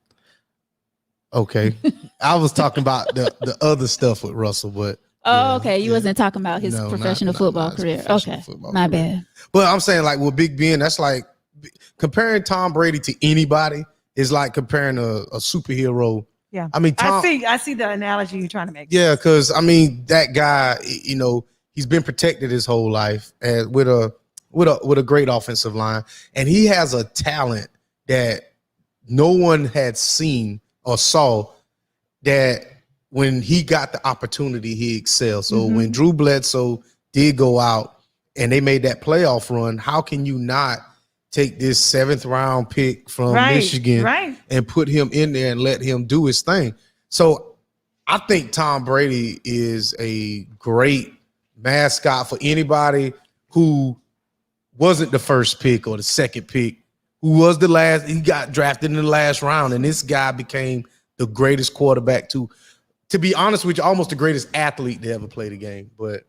Okay. I was talking about the other stuff with Russell, but Oh, yeah, okay. You yeah. wasn't talking about his No, not- professional not- football not his career. professional Okay, football my career. bad. But I'm saying, like, with Big Ben, that's like comparing Tom Brady to anybody is like comparing a superhero. Yeah. I mean, Tom, I see the analogy you're trying to make. yeah, because I mean that guy, you know, he's been protected his whole life and with a great offensive line, and he has a talent that no one had seen or saw. That when he got the opportunity, he excelled. So when Drew Bledsoe did go out and they made that playoff run, how can you not take this 7th round pick from Michigan and put him in there and let him do his thing? So I think Tom Brady is a great mascot for anybody who wasn't the first pick or the second pick, who was the last. He got drafted in the last round, and this guy became the greatest quarterback to be honest with you, almost the greatest athlete to ever play the game. But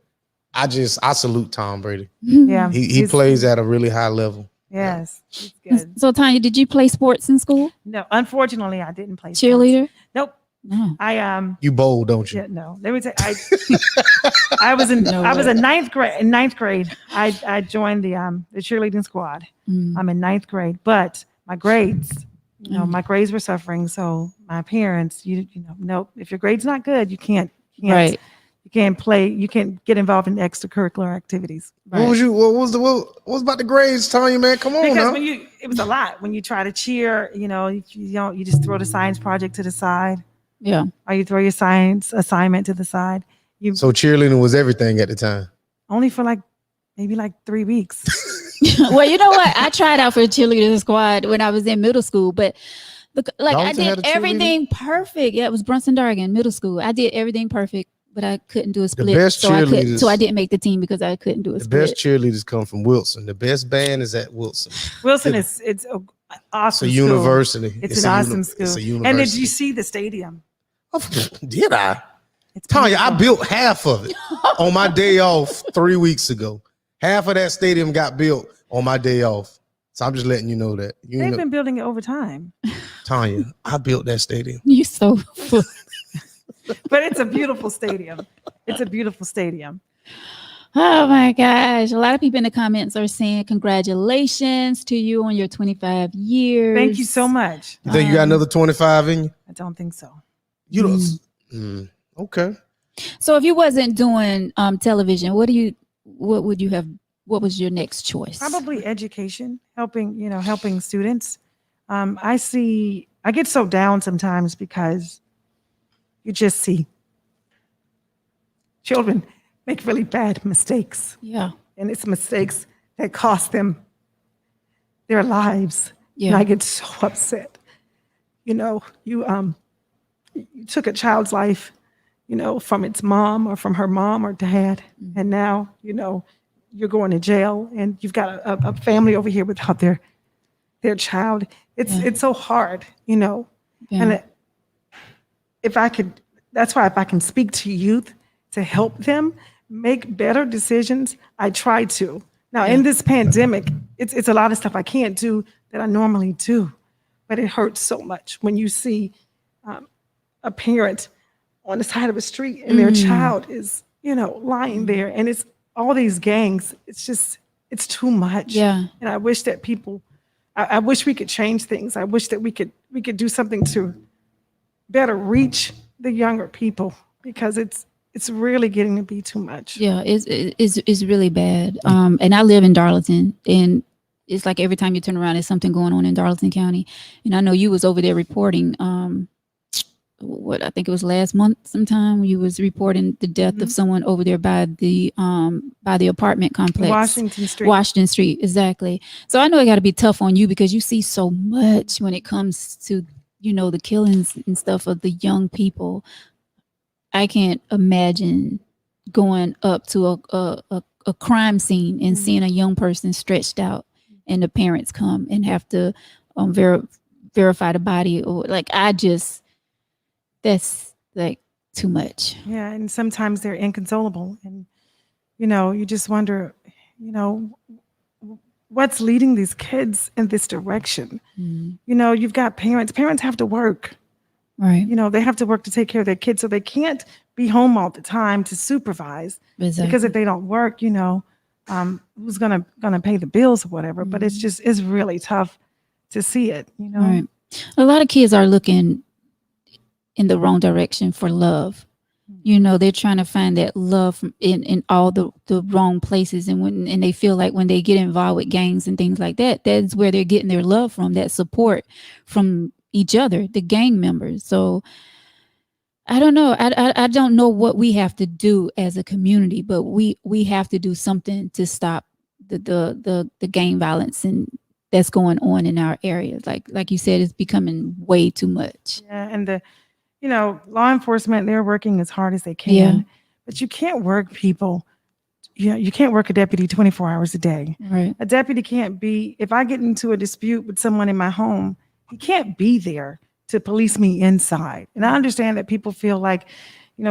I salute Tom Brady. Yeah. He plays at a really high level. Yes. He's good. So Tanya, did you play sports in school? No, unfortunately, I didn't play sports. Cheerleader? Nope. No. You bold, don't you? Yeah, no. Let me tell you, I was in ninth grade. In ninth grade, I joined the cheerleading squad. I'm in ninth grade, but my grades You know, my grades were suffering, so my parents, no, if your grade's not good, you can't Right. you can't play, you can't get involved in extracurricular activities. What was about the grades, Tanya, man? Come on Because now. it was a lot when you try to cheer, you just throw the science project to the side, Yeah. or you throw your science assignment to the side. So cheerleading was everything at the time. Only for maybe 3 weeks. Well, you know what? I tried out for a cheerleading squad when I was in middle school, but I Darlington had did a cheerleader? everything perfect. Yeah, it was Brunson Dargan, middle school. I did everything perfect, but I couldn't do a split. best So I cheerleaders- didn't make the team because I couldn't do a The split. best cheerleaders come from Wilson. The best band is at Wilson. Wilson it's an It's awesome a school. university. It's an awesome school. It's a university. And did you see the stadium? Did I? It's Tanya, I beautiful. built half of it on my day off 3 weeks ago. Half of that stadium got built on my day off. So I'm just letting you know that. They've been building it over time. Tanya, I built that stadium. You so But it's a beautiful stadium. It's a beautiful stadium. Oh my gosh. A lot of people in the comments are saying congratulations to you on your 25 years. Thank you so much. You think you got another 25 in you? I don't think so. You don't. Okay. So if you wasn't doing television, what was your next choice? Probably education, helping students. I get so down sometimes because you just see children make really bad mistakes. Yeah. And it's mistakes that cost them their lives. Yeah. And I get so upset. You took a child's life, from its mom or from her mom or dad. Mm-hmm. And now, you're going to jail and you've got a family over here without their child. It's so hard, Yeah. And that's why if I can speak to youth to help them make better decisions, I try to. Now, in this pandemic, it's a lot of stuff I can't do that I normally do, but it hurts so much when you see a parent on the side of a street and their child is, lying there, and it's all these gangs. It's too much. Yeah. And I wish that I wish we could change things. I wish that we could do something to better reach the younger people, because it's really getting to be too much. Yeah, it's really bad. And I live in Darlington, and it's like every time you turn around, there's something going on in Darlington County. And I know you was over there reporting. I think it was last month sometime, you was reporting the death of someone over there by the apartment complex. Washington Street, exactly. So I know it got to be tough on you because you see so much when it comes to, the killings and stuff of the young people. I can't imagine going up to a crime scene and seeing a young person stretched out and the parents come and have to verify the body, or that's like too much. Yeah, and sometimes they're inconsolable, and you just wonder, what's leading these kids in this direction. You've got parents have to work, right? They have to work to take care of their kids, so they can't be home all the time to supervise. Exactly. Because if they don't work, who's gonna pay the bills or whatever. But it's really tough to see it. Right. A lot of kids are looking in the wrong direction for love. They're trying to find that love in all the wrong places, and they feel like when they get involved with gangs and things like that, that's where they're getting their love from, that support from each other, the gang members. So I don't know. I don't know what we have to do as a community, but we have to do something to stop the gang violence and that's going on in our areas. Like you said, it's becoming way too much. Yeah, and law enforcement, they're working as hard as they can, Yeah. but you can't work people. You can't work a deputy 24 hours a day. Right. A deputy can't be, if I get into a dispute with someone in my home, he can't be there to police me inside. And I understand that people feel like,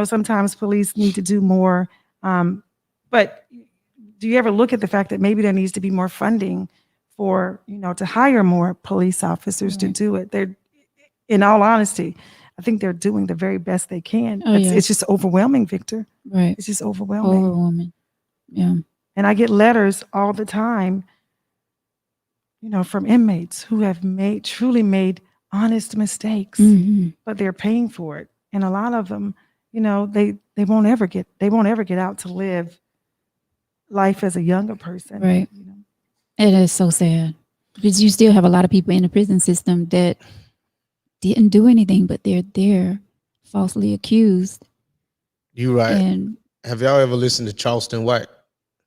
sometimes police need to do more. But do you ever look at the fact that maybe there needs to be more funding for, to hire more police officers to do it? They're, in all honesty, I think they're doing the very best they can. It's just overwhelming, Victor. Right. It's just overwhelming. Yeah. And I get letters all the time, from inmates who have truly made honest mistakes, Mhm. but they're paying for it. And a lot of them, they won't ever get out to live life as a younger person. Right. It is so sad because you still have a lot of people in the prison system that didn't do anything, but they're there falsely accused. You right. And Have y'all ever listened to Charleston White?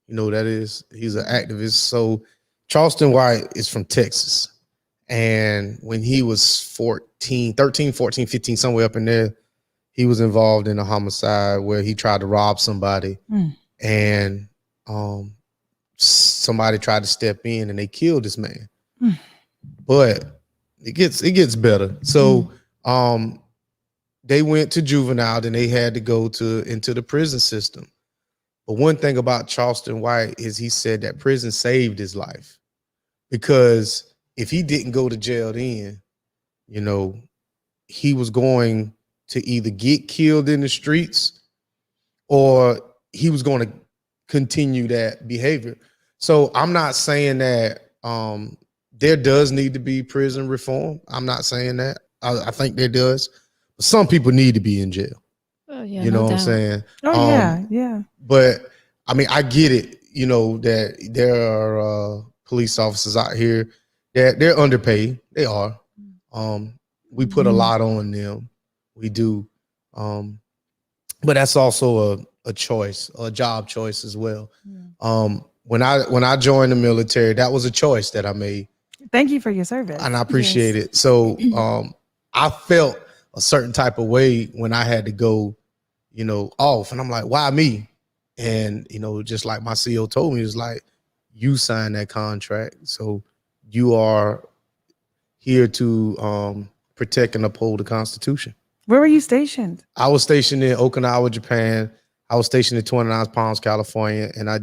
You know who that is? He's an activist. So Charleston White is from Texas. And when he was 13, 14, 15, somewhere up in there, he was involved in a homicide where he tried to rob somebody. And somebody tried to step in and they killed this man. But it gets better. So they went to juvenile, then they had to go into the prison system. But one thing about Charleston White is he said that prison saved his life, because if he didn't go to jail then, he was going to either get killed in the streets or he was going to continue that behavior. So I'm not saying that there does need to be prison reform. I'm not saying that. I think there does. But some people need to be in jail. yeah, You know what I'm saying? Oh, yeah. But I mean, I get it, that there are police officers out here that they're underpaid. They are. We put a lot on them. We do. But that's also a choice, a job choice as well. When I joined the military, that was a choice that I made. Thank you for your service. And I appreciate it. So I felt a certain type of way when I had to go, off. And I'm like, why me? And, just like my CEO told me, it's like, you signed that contract. So you are here to protect and uphold the Constitution. Where were you stationed? I was stationed in Okinawa, Japan. I was stationed in 29 Palms, California. And I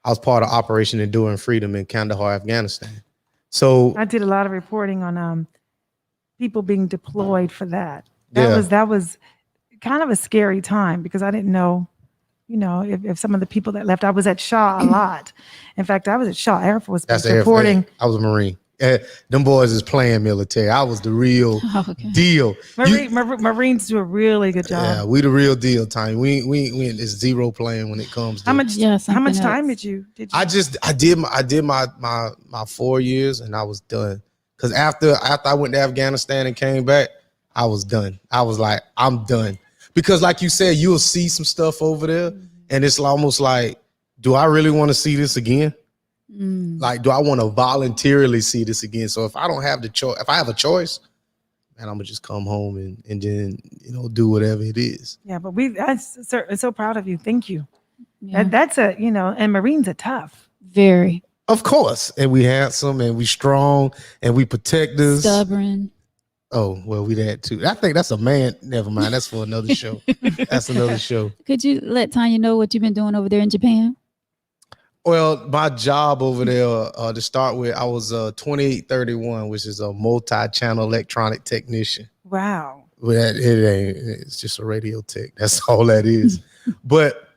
was part of Operation Enduring Freedom in Kandahar, Afghanistan. So I did a lot of reporting on people being deployed for that. That was kind of a scary time because I didn't know, if some of the people that left. I was at Shaw a lot. In fact, I was at Shaw Air Force Base reporting. I was a Marine. Them boys is playing military. I was the real deal. Marines do a really good job. Yeah, we the real deal, Tony. We it's zero playing when it comes to how much time did you? I did my 4 years and I was done. Because after I went to Afghanistan and came back, I was done. I was like, I'm done. Because like you said, you'll see some stuff over there and it's almost like, do I really want to see this again? Like, do I want to voluntarily see this again? So if I don't have the choice, if I have a choice, man, I'm gonna just come home and then do whatever it is. Yeah, but I'm so proud of you. Thank you. Yeah. That's and Marines are tough. Very. Of course, and we handsome and we strong and we protectors. Stubborn. Oh well, we that too. I think that's a man. Never mind. That's for another show. That's another show. Could you let Tonya know what you've been doing over there in Japan? Well, my job over there, to start with, I was 2831, which is a multi-channel electronic technician. Wow. Well, it's just a radio tech. That's all that is. But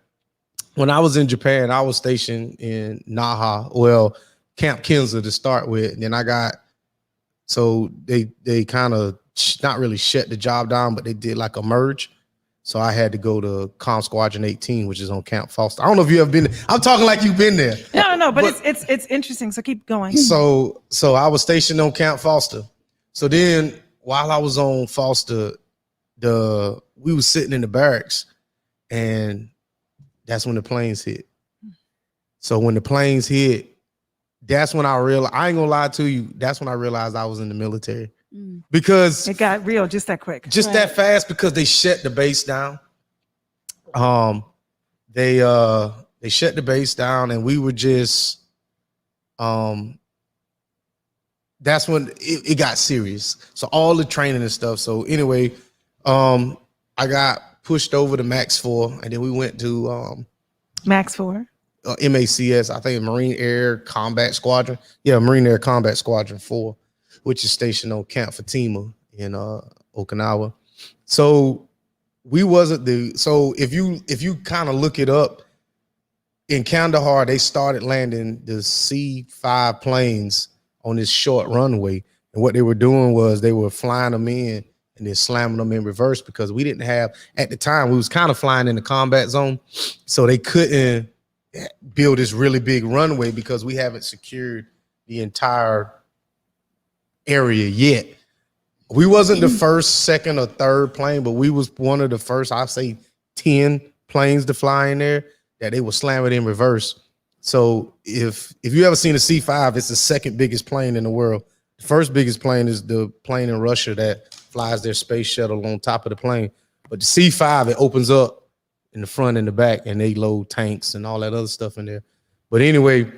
when I was in Japan, I was stationed in Naha, well, Camp Kinza to start with. And then so they kind of not really shut the job down, but they did like a merge. So I had to go to Com Squadron 18, which is on Camp Foster. I don't know if you have been. I'm talking like you've been there. No, but it's interesting. So keep going. So I was stationed on Camp Foster. So then while I was on Foster, we was sitting in the barracks, and that's when the planes hit. So when the planes hit, that's when I realized. I ain't gonna lie to you. That's when I realized I was in the military. Because it got real just that quick, that fast, because they shut the base down. They shut the base down, and we were just that's when it got serious. So all the training and stuff. So anyway, I got pushed over to Max 4, and then we went to Max 4. MACS, I think Marine Air Combat Squadron. Yeah, Marine Air Combat Squadron 4, which is stationed on Camp Fatima in Okinawa. So we wasn't so if you kind of look it up, in Kandahar, they started landing the C-5 planes on this short runway. And what they were doing was they were flying them in and then slamming them in reverse, because we didn't have, at the time, we was kind of flying in the combat zone. So they couldn't build this really big runway because we haven't secured the entire area yet. We wasn't the first, second, or third plane, but we was one of the first, I'd say 10 planes to fly in there that they were slamming in reverse. So if you ever seen a C-5, it's the second biggest plane in the world. The first biggest plane is the plane in Russia that flies their space shuttle on top of the plane. But the C-5, it opens up in the front and the back, and they load tanks and all that other stuff in there. But anyway,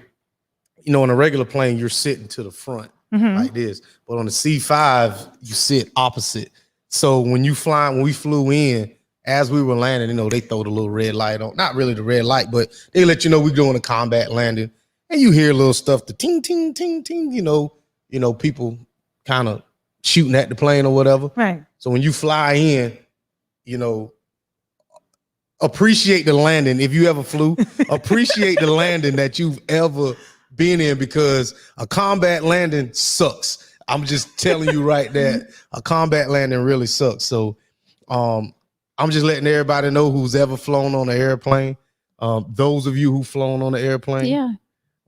you know, on a regular plane, you're sitting to the front like this. But on the C-5, you sit opposite. So when we flew in, as we were landing, you know, they throw the little red light on. Not really the red light, but they let you know we're doing a combat landing. And you hear little stuff, the ting, ting, ting, ting, you know, people kind of shooting at the plane or whatever. Right. So when you fly in, you know, appreciate the landing. If you ever flew, appreciate the landing that you've ever been in, because a combat landing sucks. I'm just telling you right there, a combat landing really sucks. So I'm just letting everybody know who's ever flown on an airplane. Those of you who flown on an airplane. Yeah.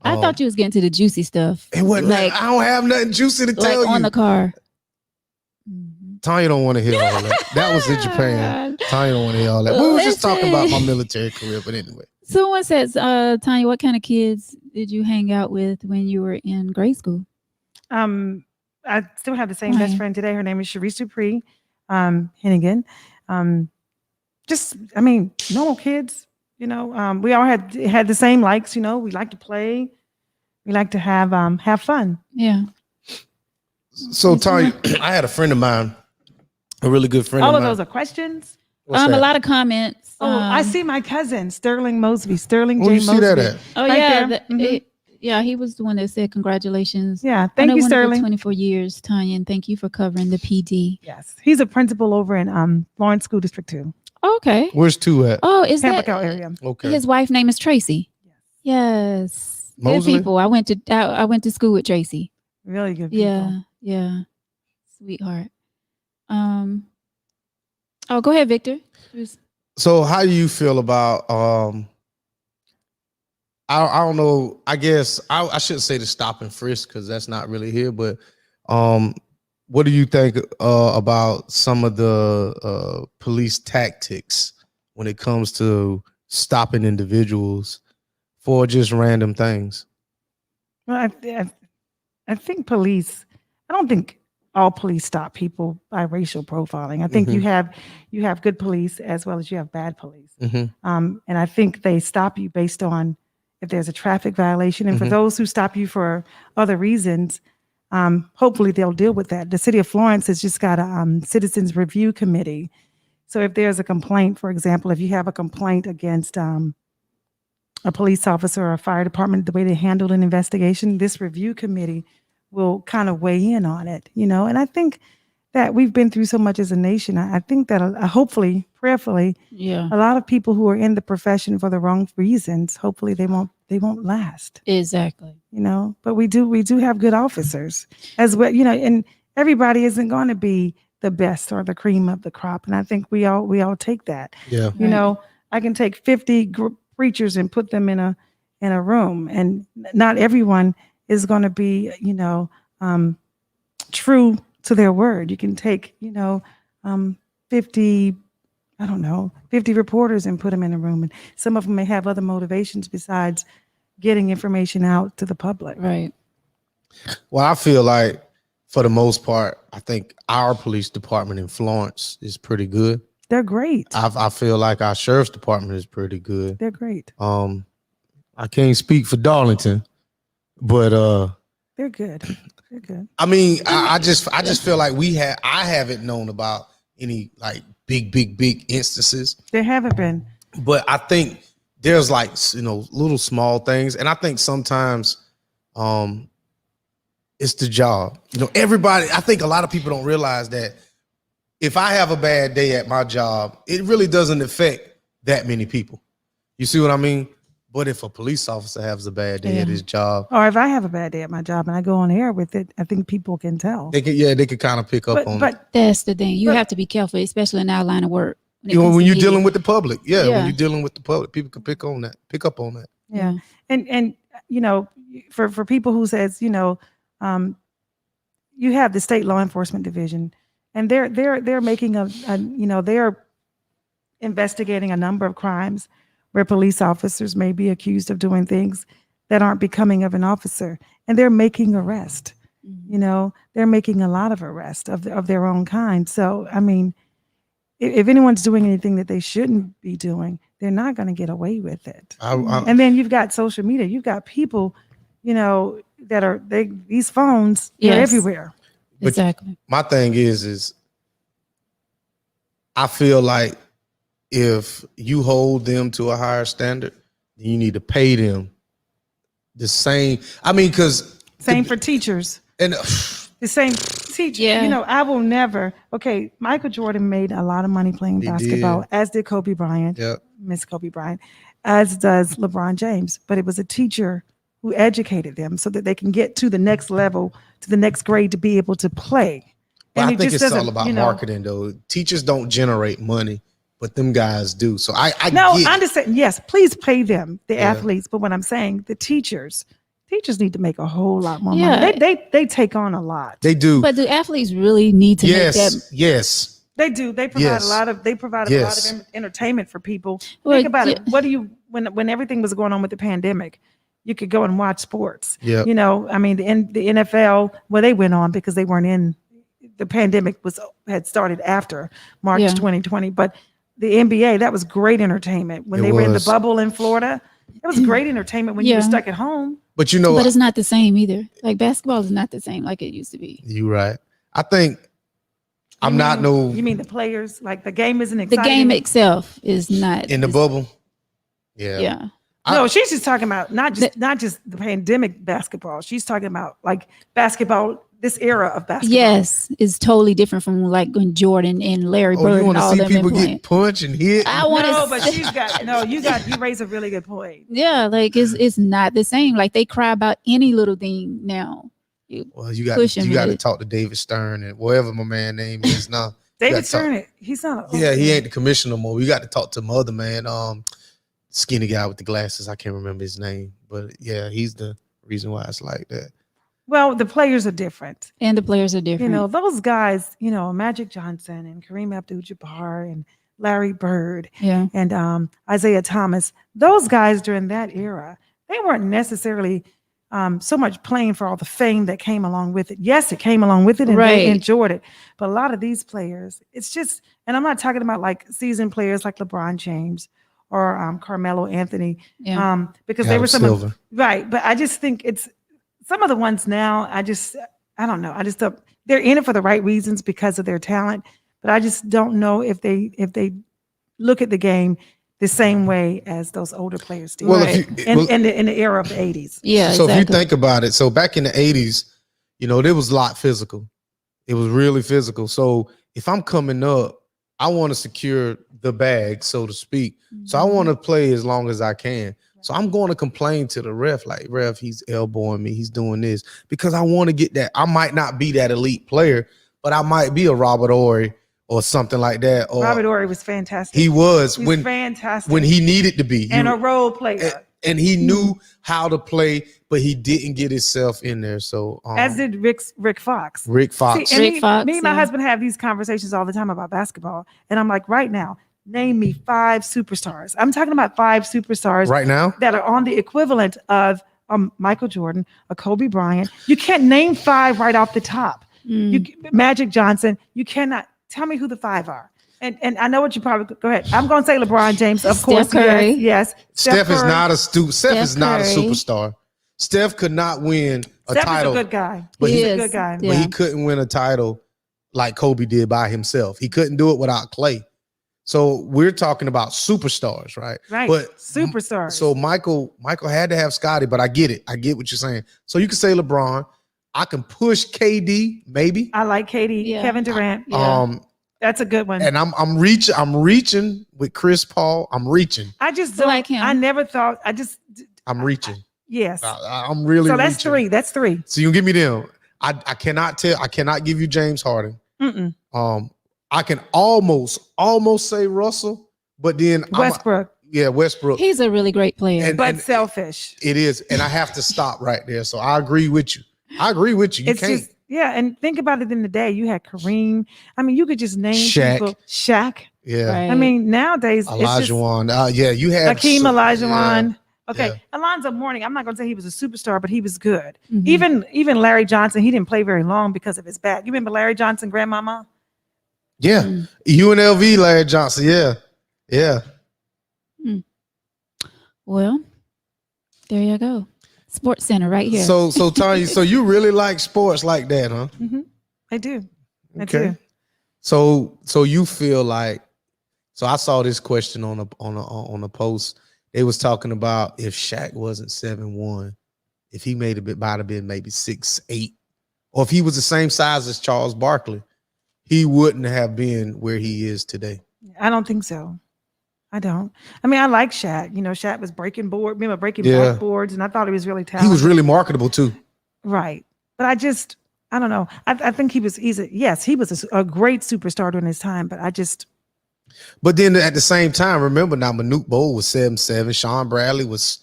I thought you was getting to the juicy stuff. It wasn't like, I don't have nothing juicy to like tell you. on the car. Tanya don't want to hear all that. That was in Japan. Tanya don't want to hear all that. We were just talking about my military career, but anyway. Someone says, Tanya, what kind of kids did you hang out with when you were in grade school? I still have the same best friend today. Her name is Sharice Dupree Hennigan. Normal kids. You know, we all had the same likes. You know, we like to play. We like to have fun. Yeah. So Tanya, I had a friend of mine, a really good friend. All of of mine. those are questions. What's that? A lot of comments. I see my cousin Sterling Mosby. Sterling Where J. you see Mosby. that at? Oh Right yeah, there. yeah. He was the one that said congratulations. Yeah, thank you, Sterling. 24 years, Tanya, and thank you for covering the PD. Yes, he's a principal over in Lawrence School District 2, Okay. Where's 2 at? Oh, is that Pamplico area. Okay. his wife name is Tracy? Yes. Good Mosley? people. I went to school with Tracy. Really good people. Yeah. Yeah. Sweetheart. Oh, go ahead, Victor. So how do you feel about I don't know, I guess I shouldn't say the stop and frisk because that's not really here, but what do you think about some of the police tactics when it comes to stopping individuals for just random things? Well, I think police. I don't think all police stop people by racial profiling. I think you have good police as well as you have bad police. And I think they stop you based on if there's a traffic violation. And for those who stop you for other reasons, hopefully they'll deal with that. The city of Florence has just got a citizens review committee. So if there's a complaint, for example, if you have a complaint against a police officer or a fire department, the way they handled an investigation, this review committee will kind of weigh in on it, you know. And I think that we've been through so much as a nation. I think that hopefully, prayerfully, a lot of people who are in the profession for the wrong reasons, hopefully they won't last. Exactly. You know, but we do have good officers as well, you know, and everybody isn't going to be the best or the cream of the crop. And I think we all take that. Yeah. You know, I can take 50 preachers and put them in a room, and not everyone is going to be, you know, true to their word. You can take, you know, 50 reporters and put them in a room, and some of them may have other motivations besides getting information out to the public. Right. Well, I feel like for the most part, I think our police department in Florence is pretty good. They're great. I feel like our sheriff's department is pretty good. They're great. I can't speak for Darlington, but They're good. They're good. I mean, I just feel like I haven't known about any like big instances. There haven't been. But I think there's like, you know, little small things. And I think sometimes it's the job. You know, I think a lot of people don't realize that if I have a bad day at my job, it really doesn't affect that many people. You see what I mean? But if a police officer has a bad day at his job, Or if I have a bad day at my job and I go on air with it, I think people can tell. they could kind of pick up on it. But That's the thing. You But- have to be careful, especially in our line of work. When you're dealing with the public, when Yeah. you're dealing with the public, people can pick up on that. yeah, and you know, for people who says, you know, you have the state law enforcement division, and they're making a you know, they're investigating a number of crimes where police officers may be accused of doing things that aren't becoming of an officer, and they're making arrests. You know, they're making a lot of arrests of their own kind. So, I mean, if anyone's doing anything that they shouldn't be doing, they're not going to get away with it. And then you've got social media. You've got people, you know, that these phones, they're Yes. everywhere. But Exactly. my thing is I feel like if you hold them to a higher standard, then you need to pay them the same. I mean, because Same for teachers. and The same teacher. Yeah. You know, I will never. Okay, Michael Jordan made a lot of money playing He basketball, did. as did Kobe Bryant, yeah, Miss Kobe Bryant, as does LeBron James. But it was a teacher who educated them so that they can get to the next level, to the next grade, to be able to play. but And I it think just it's all doesn't, about you know- marketing though. Teachers don't generate money, but them guys do. So I No, get I understand. Yes, please pay them, the Yeah. athletes. But what I'm saying, the teachers need to make a whole lot more Yeah. money. They take on a lot. they do. But do athletes really need to make that? Yes. They do. They provide Yes. a lot of. They provide a Yes. lot of entertainment for people. Well, Think about it. yeah. What do you when everything was going on with the pandemic? You could go and watch sports. Yep. You know, I mean, the NFL. Well, they went on because they weren't in. The pandemic had started after March Yeah. 2020, but the NBA, that was great entertainment when It they were in the was. bubble in Florida. It was great entertainment when you were Yeah. stuck at home. But you know, But it's not the same either. Like basketball is not the same like it used to be. you right. I think I'm not no You mean the players? Like the game isn't The exciting. game itself is not in the bubble. Yeah. Yeah. No, she's just talking about not just the pandemic basketball. She's talking about like basketball, this era of basketball. Yes, it's totally different from like when Jordan and Larry Oh, Bird you and want to all see them people been playing. get punched and hit? I want No, to. but she's got you raise a really good point. Yeah, like it's not the same. Like they cry about any little thing now. Well, you got Push him you with got to it. talk to David Stern and whatever my man name is now. David That's all. Stern, he's not. Yeah, he ain't the commissioner no more. We got to talk to my other man, skinny guy with the glasses. I can't remember his name, but yeah, he's the reason why it's like that. Well, the players are different. And the players are different. You know, those guys. You know, Magic Johnson and Kareem Abdul-Jabbar and Larry Bird Yeah. and Isaiah Thomas. Those guys during that era, they weren't necessarily so much playing for all the fame that came along with it. Yes, it came along with it and they Right. enjoyed it. But a lot of these players, it's just, and I'm not talking about like seasoned players like LeBron James or Carmelo Anthony, Yeah. because they Adam were some Silver. right. But I just think it's some of the ones now. I don't know. I just don't. They're in it for the right reasons because of their talent, but I just don't know if they look at the game the same way as those older players do. Well, Right. if you, in the era of the 80s. Yeah. so if exactly. you think about it, so back in the 80s, you know, there was a lot physical. It was really physical. So if I'm coming up, I want to secure the bag, so to speak. So I want to play as long as I can. So I'm going to complain to the ref, like, ref, he's elbowing me, he's doing this, because I want to get that. I might not be that elite player, but I might be a Robert Horry or something like that. Or Robert Horry was fantastic. he was He's when fantastic. when he needed to be. and He- a role player. and he knew how to play, but he didn't get himself in there. So as did Rick Fox. Rick Fox. See, and Rick Fox, me and my yeah. husband have these conversations all the time about basketball. And I'm like, right now, name me 5 superstars. I'm talking about 5 superstars Right now, that are on the equivalent of Michael Jordan, a Kobe Bryant. You can't name 5 right off the top. Magic Johnson. You cannot tell me who the 5 are. And I know what you probably go ahead. I'm going to say LeBron James, of course. Curry. Yes. Steph is Curry. not a Steph is not a Curry. superstar. Steph could not win a Steph title, is a good guy. but He's he- a good guy. Yeah. but he couldn't win a title like Kobe did by himself. He couldn't do it without Clay. So we're talking about superstars, right? Right. But Superstars. so Michael had to have Scotty, but I get it. I get what you're saying. So you can say LeBron. I can push KD, maybe. I like Katie, Yeah. Kevin Durant. Yeah. That's a good one. And I'm reaching with Chris Paul. I'm reaching. I just I don't like him. I never thought. I'm reaching. Yes. I'm really. So that's reaching. 3. That's 3. So you can give me them. I cannot tell. I cannot give you James Harden. I can almost say Russell, but then Westbrook. Westbrook. He's a really great player. But selfish. It is, and I have to stop right there. So I agree with you. You It's can't. just and think about it in the day. You had Kareem. I mean, you could just name Shaq. people. Shaq. Yeah. Right. I mean, nowadays Olajuwon. You had Hakeem Olajuwon. Yeah. Okay, Yeah. Alonzo Mourning. I'm not going to say he was a superstar, but he was good. Mhm. Even Larry Johnson. He didn't play very long because of his back. You remember Larry Johnson, grandmama? Yeah. UNLV, Larry Johnson. Yeah. Well, there you go. Sports Center right here. So Tanya, so you really like sports like that, huh? I do. I Okay. do. So you feel like, so I saw this question on a post. They was talking about if Shaq wasn't 7'1", if he might have been maybe 6'8", or if he was the same size as Charles Barkley, he wouldn't have been where he is today. I don't think so. I don't. I mean, I like Shaq. You know, Shaq was breaking blackboards, and I thought he was really talented. He was really marketable too. Right. But I don't know. I think he was he was a great superstar during his time, but But then at the same time, remember now, Manute Bol was 7'7", Sean Bradley was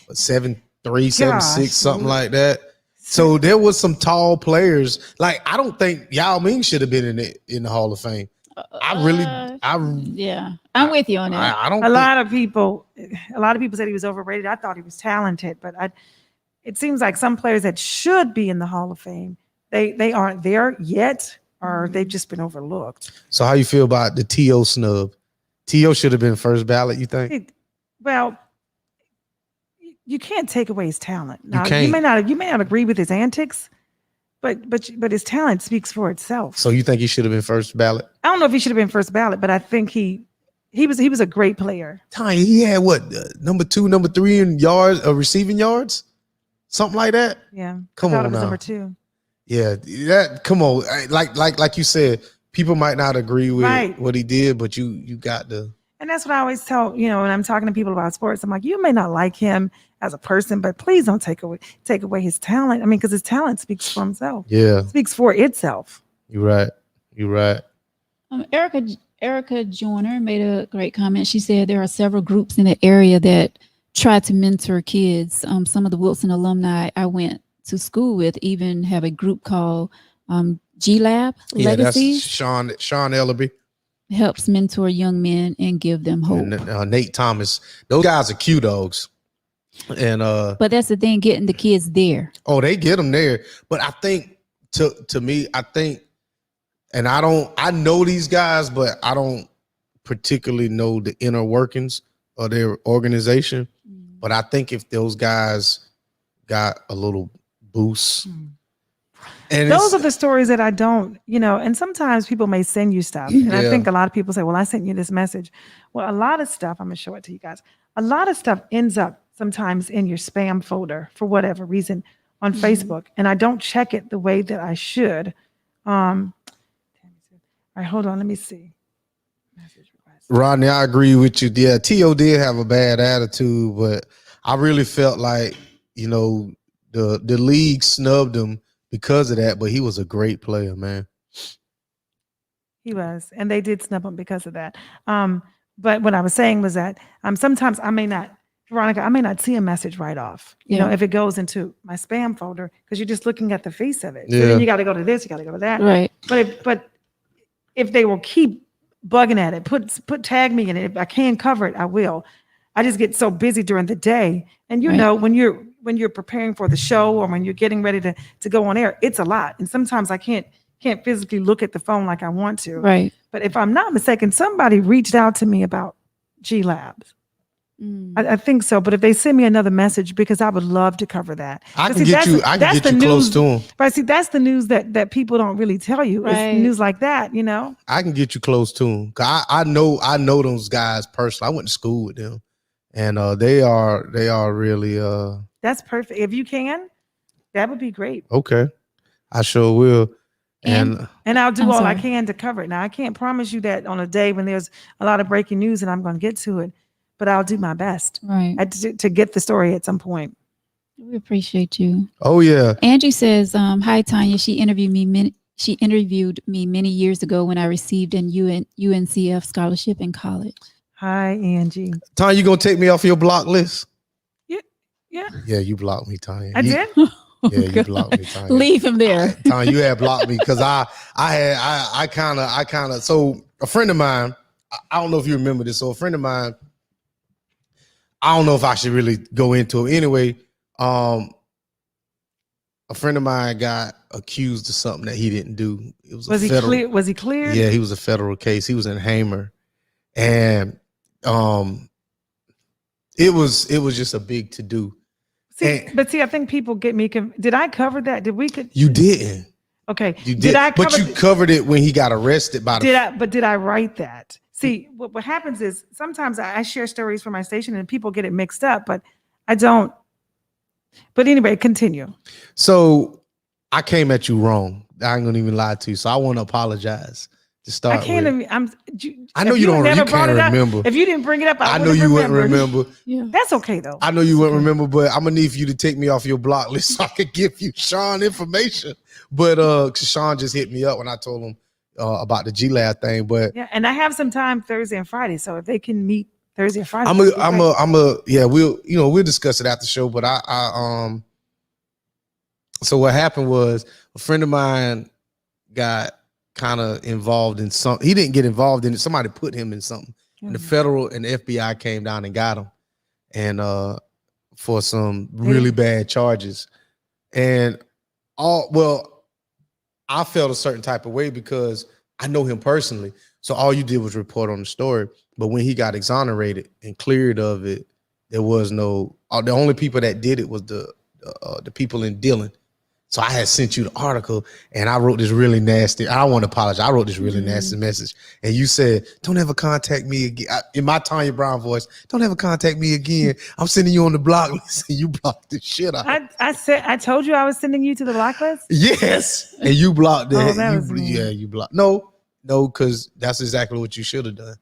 7'3", 7'6", something like that. So there was some tall players. Like, I don't think Yao Ming should have been in the Hall of Fame. Yeah, I'm with you on that. I don't. a lot of people said he was overrated. I thought he was talented, but it seems like some players that should be in the Hall of Fame, they aren't there yet, or they've just been overlooked. So how you feel about the T.O. snub? T.O. should have been first ballot, you think? Well, you can't take away his talent. Now, You can't. You may not agree with his antics, but his talent speaks for itself. So you think he should have been first ballot? I don't know if he should have been first ballot, but I think he was a great player. Tiny, he had what, number 2, number 3 in yards, receiving yards, something like that. Yeah, Come I thought on it was now. number 2. Yeah, that. Come on, like you said, people might not agree with what he did, but you got to. And that's what I always tell, when I'm talking to people about sports, I'm like, you may not like him as a person, but please don't take away his talent. I mean, because his talent speaks for himself. Yeah, speaks for itself. You're right. Erica Joyner made a great comment. She said there are several groups in the area that try to mentor kids. Some of the Wilson alumni I went to school with even have a group called G-Lab Legacies. That's Sean Ellerby. Helps mentor young men and give them hope. And, Nate Thomas. Those guys are Q dogs. And but that's the thing, getting the kids there. Oh, they get them there. But I think to me, and I know these guys, but I don't particularly know the inner workings of their organization. But I think if those guys got a little boost. And those are the stories that I don't, and sometimes people may send you stuff. And I think a lot of people say, well, I sent you this message. Well, a lot of stuff, I'm going to show it to you guys. A lot of stuff ends up sometimes in your spam folder for whatever reason on Facebook. And I don't check it the way that I should. All right, hold on. Let me see. Rodney, I agree with you. Yeah, T.O. did have a bad attitude, but I really felt like, the league snubbed him because of that, but he was a great player, man. He was, and they did snub him because of that. But what I was saying was that sometimes Veronica, I may not see a message right off, if it goes into my spam folder, because you're just looking at the face of it. So then you got to go to this, you got to go to that. Right. But if they will keep bugging at it, put tag me in it. If I can cover it, I will. I just get so busy during the day, and when you're preparing for the show or when you're getting ready to go on air, it's a lot, and sometimes I can't physically look at the phone like I want to. Right. But if I'm not mistaken, somebody reached out to me about G Labs. I think so. But if they send me another message, because I would love to cover that. I can get you close to them. But see, that's the news that people don't really tell you. Right. It's news like that, I can get you close to them. I know those guys personally. I went to school with them, and they are really. That's perfect. If you can, that would be great. Okay, I sure will. And I'll do I'm all I sorry. can to cover it. Now, I can't promise you that on a day when there's a lot of breaking news and I'm going to get to it, but I'll do my best Right. to get the story at some point. We appreciate you. oh yeah, Angie says, "Hi Tanya. She interviewed me many years ago when I received an UNCF scholarship in college." Hi, Angie. Tanya, you gonna take me off your block list? Yeah, yeah, Yeah, you blocked me, Tanya. I did. Yeah, you blocked me, Tanya. Leave him there. Tanya, you had blocked me because I kind of. So a friend of mine, I don't know if you remember this. So a friend of mine, I don't know if I should really go into it. Anyway, a friend of mine got accused of something that he didn't do. It was he federal, clear? Was he cleared? Yeah, he was a federal case. He was in Hamer, and it was just a big to do. See, And- I think people get me. Did I cover that? Did we? You didn't. Okay. You did. But you covered it when he got arrested by the. Did I write that? See, what happens is sometimes I share stories from my station and people get it mixed up, but I don't. But anyway, continue. So I came at you wrong. I ain't gonna even lie to you. So I want to apologize to start. I can't. with. I know you don't. never You brought can't it up, remember. if you didn't bring it up, I know you wouldn't remember. Yeah. That's okay though. I know you wouldn't remember, but I'm gonna need for you to take me off your block list so I could give you Sean information. But 'cause Sean just hit me up when I told him about the GLAD thing. But Yeah, and I have some time Thursday and Friday, so if they can meet Thursday and Friday, we'll discuss it after the show. But so what happened was a friend of mine got kind of involved in something. He didn't get involved in it. Somebody put him in something. And the federal and the FBI came down and got him, and for some really bad charges. And I felt a certain type of way because I know him personally. So all you did was report on the story. But when he got exonerated and cleared of it, there was no. The only people that did it was the people in Dillon. So I had sent you the article and I wrote this really nasty. I want to apologize. I wrote this really nasty message. And you said, don't ever contact me again. In my Tonya Brown voice, don't ever contact me again. I'm sending you on the block list. And you blocked the shit out. I told you I was sending you to the block list. Yes. And you blocked that. Oh, that was mean. Yeah, you blocked. No, because that's exactly what you should have done.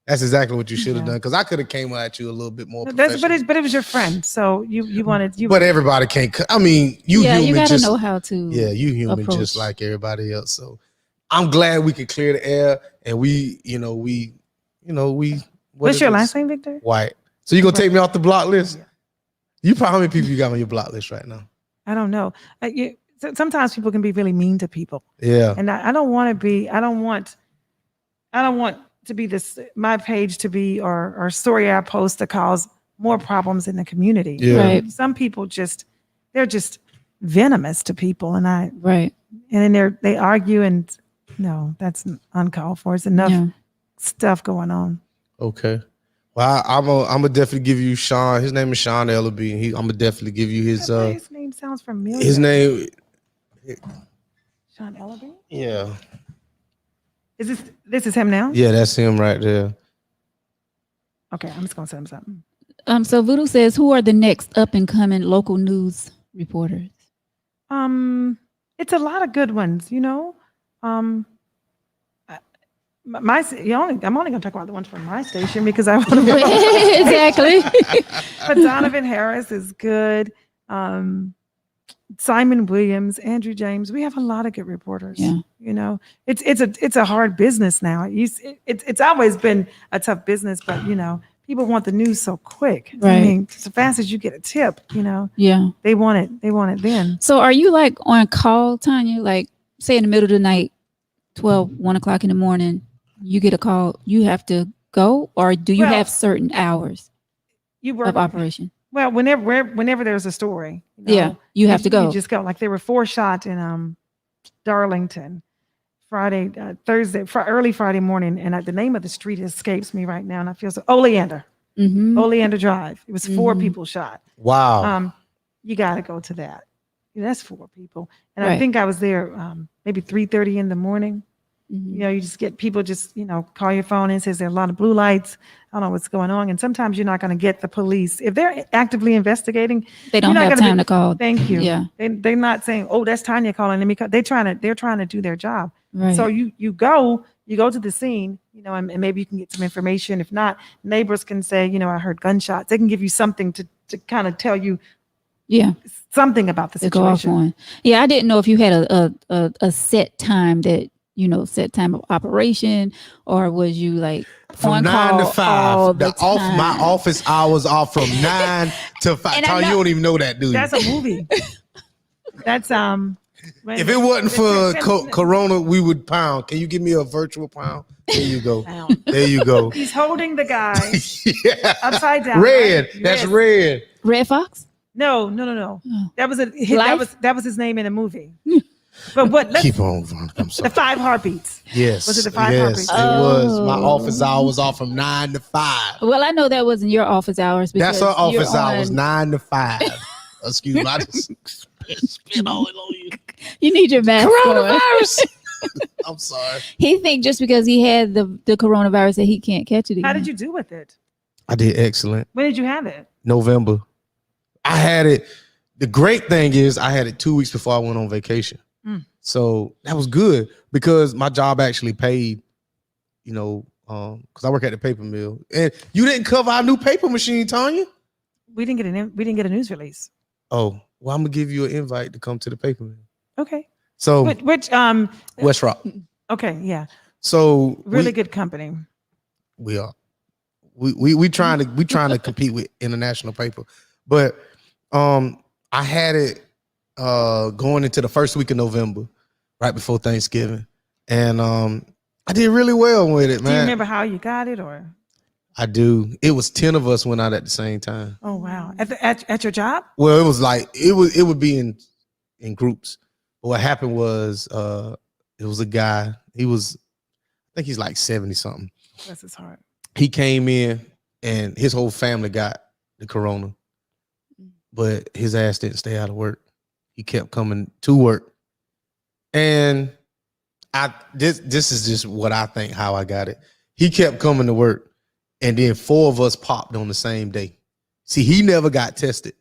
That's exactly what you should have done. Because I could have came at you a little bit more. But it was your friend, so you wanted. But everybody can't. I mean, you human. You gotta just know how to. Yeah, you human approach. just like everybody else. So I'm glad we could clear the air, and we. What's your last name, Victor? White. So you gonna take me off the block list? Yeah. How many people you got on your block list right now? I don't know. Sometimes people can be really mean to people. Yeah. And I don't want to be. I don't want to be my page to be or story I post to cause more problems in the community. Yeah. Right. Some people they're just venomous to people, and Right. and then they argue, and no, that's uncalled for. It's enough stuff going on. Okay. Well, I'm gonna definitely give you Sean. His name is Sean Ellaby. I'm gonna definitely give you his His name sounds familiar. his name. Sean Ellaby? Yeah. Is this is him now? Yeah, that's him right there. Okay, I'm just gonna send him something. So Voodoo says, who are the next up and coming local news reporters? It's a lot of good ones, you know. I'm only gonna talk about the ones from my station because I want to. Exactly. But Donovan Harris is good. Simon Williams, Andrew James. We have a lot of good reporters. Yeah. You know, it's a hard business now. It's always been a tough business, but you know, people want the news so quick. Right. I mean, so fast as you get a tip, you know, Yeah. they want it. They want it then. So are you like on call, Tanya? Like say in the middle of the night, 1 o'clock in the morning, you get a call, you have to go, or do you have certain hours You work of operation? Well, whenever there's a story, you have to go. You just go. Like there were 4 shot in Darlington, early Friday morning, and the name of the street escapes me right now, and I feel so. Oleander Drive. It was 4 people shot. Wow. You got to go to that. That's 4 people, and Right. I think I was there maybe 3:30 in the morning. You know, you just get people just, you know, call your phone and says there are a lot of blue lights. I don't know what's going on. And sometimes you're not going to get the police. If they're actively investigating, They don't you're not have gonna time to call. Thank you. Yeah. They're not saying, oh, that's Tanya calling. Let me call. They're trying to do their job. Right. So you go to the scene, you know, and maybe you can get some information. If not, neighbors can say, you know, I heard gunshots. They can give you something to kind of tell you Yeah. something about the To go off situation. on. Yeah, I didn't know if you had a set time that, you know, set time of operation, or was you like From on 9 to call 5. all the time? My office hours are from 9 to 5. And I Tanya, you know- don't even know that, do you? That's a movie. That's If it wasn't for Corona, we would pound. Can you give me a virtual pound? There you go. Pound. There you go. He's holding the guy Yeah. upside down. Red. right? That's Yes. red. Red Fox? No. Oh. That was Life? that was his name in a movie. But what? Keep on, Veronica. I'm The sorry. 5 Heartbeats. Yes. Was it the 5 yes, heartbeats? it was. My Oh. office hours are from 9 to 5. Well, I know that wasn't your office hours. That's because her office you're hours, on- 9 to 5. Excuse me. I just spit all on you. You need your mask on. Coronavirus. I'm sorry. He think just because he had the coronavirus that he can't catch it again. How did you do with it? I did excellent. When did you have it? November. I had it. The great thing is I had it 2 weeks before I went on vacation. So that was good because my job actually paid, you know, because I work at the paper mill. And you didn't cover our new paper machine, Tanya. We didn't get a news release. Oh, well, I'm gonna give you an invite to come to the paper mill. Okay. So Which West Rock. okay, yeah. So Really good company. we are. We trying to compete with international paper. But I had it going into the first week of November, right before Thanksgiving. And I did really well with it, man. Do you remember how you got it or? I do. It was 10 of us went out at the same time. Oh wow. At your job? Well, it was like it would be in groups. But what happened was it was a guy. I think he's like 70 something. Bless his heart. He came in and his whole family got the corona. But his ass didn't stay out of work. He kept coming to work. And this is just what I think how I got it. He kept coming to work. And then 4 of us popped on the same day. See, he never got tested,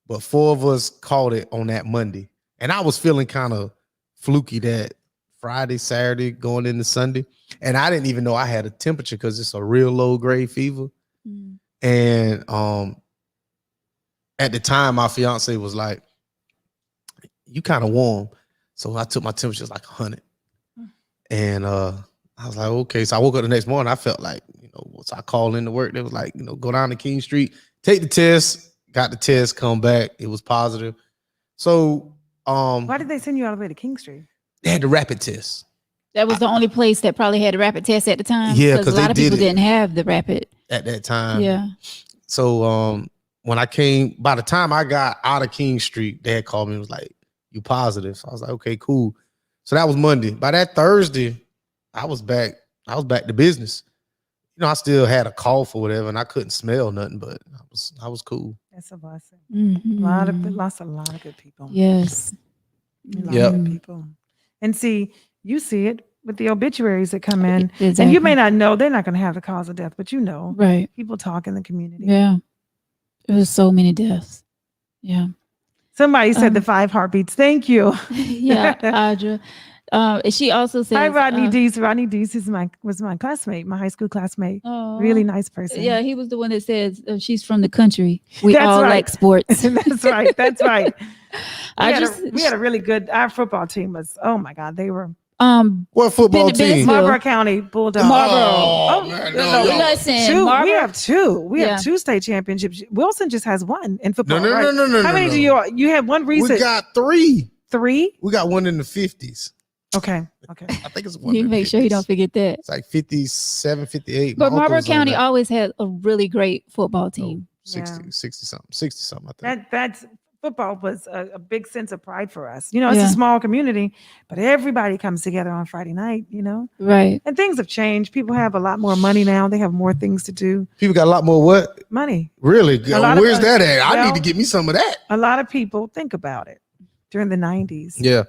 but 4 of us caught it on that Monday. And I was feeling kind of fluky that Friday, Saturday, going into Sunday. And I didn't even know I had a temperature because it's a real low grade fever. And at the time, my fiance was like, you kind of warm. So I took my temperature, it was like 100. And I was like, okay. So I woke up the next morning. I felt like, you know, once I called into work, they was like, you know, go down to King Street, take the test, got the test, come back. It was positive. So Why did they send you all the way to King Street? they had the rapid test. That was the only place that probably had a rapid test at the time. Yeah, because a 'cause lot they of people did it. didn't have the rapid. At that time. Yeah. So when I came, by the time I got out of King Street, they had called me and was like, you positive. So I was like, okay, cool. So that was Monday. By that Thursday, I was back to business. You know, I still had a cough or whatever, and I couldn't smell nothing, but I was cool. That's a blessing. Mhm. Lost a lot of good people. Yes. A lot Yep. of good people. And see, you see it with the obituaries that come in. Exactly. And you may not know, they're not going to have the cause of death, but you know, Right. people talk in the community. Yeah. It was so many deaths. Yeah. Somebody said the 5 heartbeats. Thank you. Yeah, Audra. She also says, Hi, Rodney Deese. Rodney Deese was my classmate, my high school classmate. oh, Really nice person. Yeah, he was the one that says she's from the country. We That's all right. like sports. That's right. That's right. I We had a really good, our football team was, oh my God, they were What football Bennett- team? Marlboro County Bulldogs. Marlboro. Oh, man, no, no. Listen, Marlboro- We have two. We Yeah. have 2 state championships. Wilson just has 1 in football. No, right? no. How many no. do you have? 1 recent. We got 3. 3? We got 1 in the 50s. Okay. I think it's 1. You in the make sure you 50s. don't forget that. It's like 57, 58. But My uncle Marlboro was on County that. always had a really great football team. 60 Yeah. 60 something, I think. That's football was a big sense of pride for us. You know, it's Yeah. a small community, but everybody comes together on Friday night, you know, Right. and things have changed. People have a lot more money now. They have more things to do. People got a lot more what? Money. Really? lot of- Where's that at? I well- need to get me some of that. A lot of people think about it during the 90s. Yeah.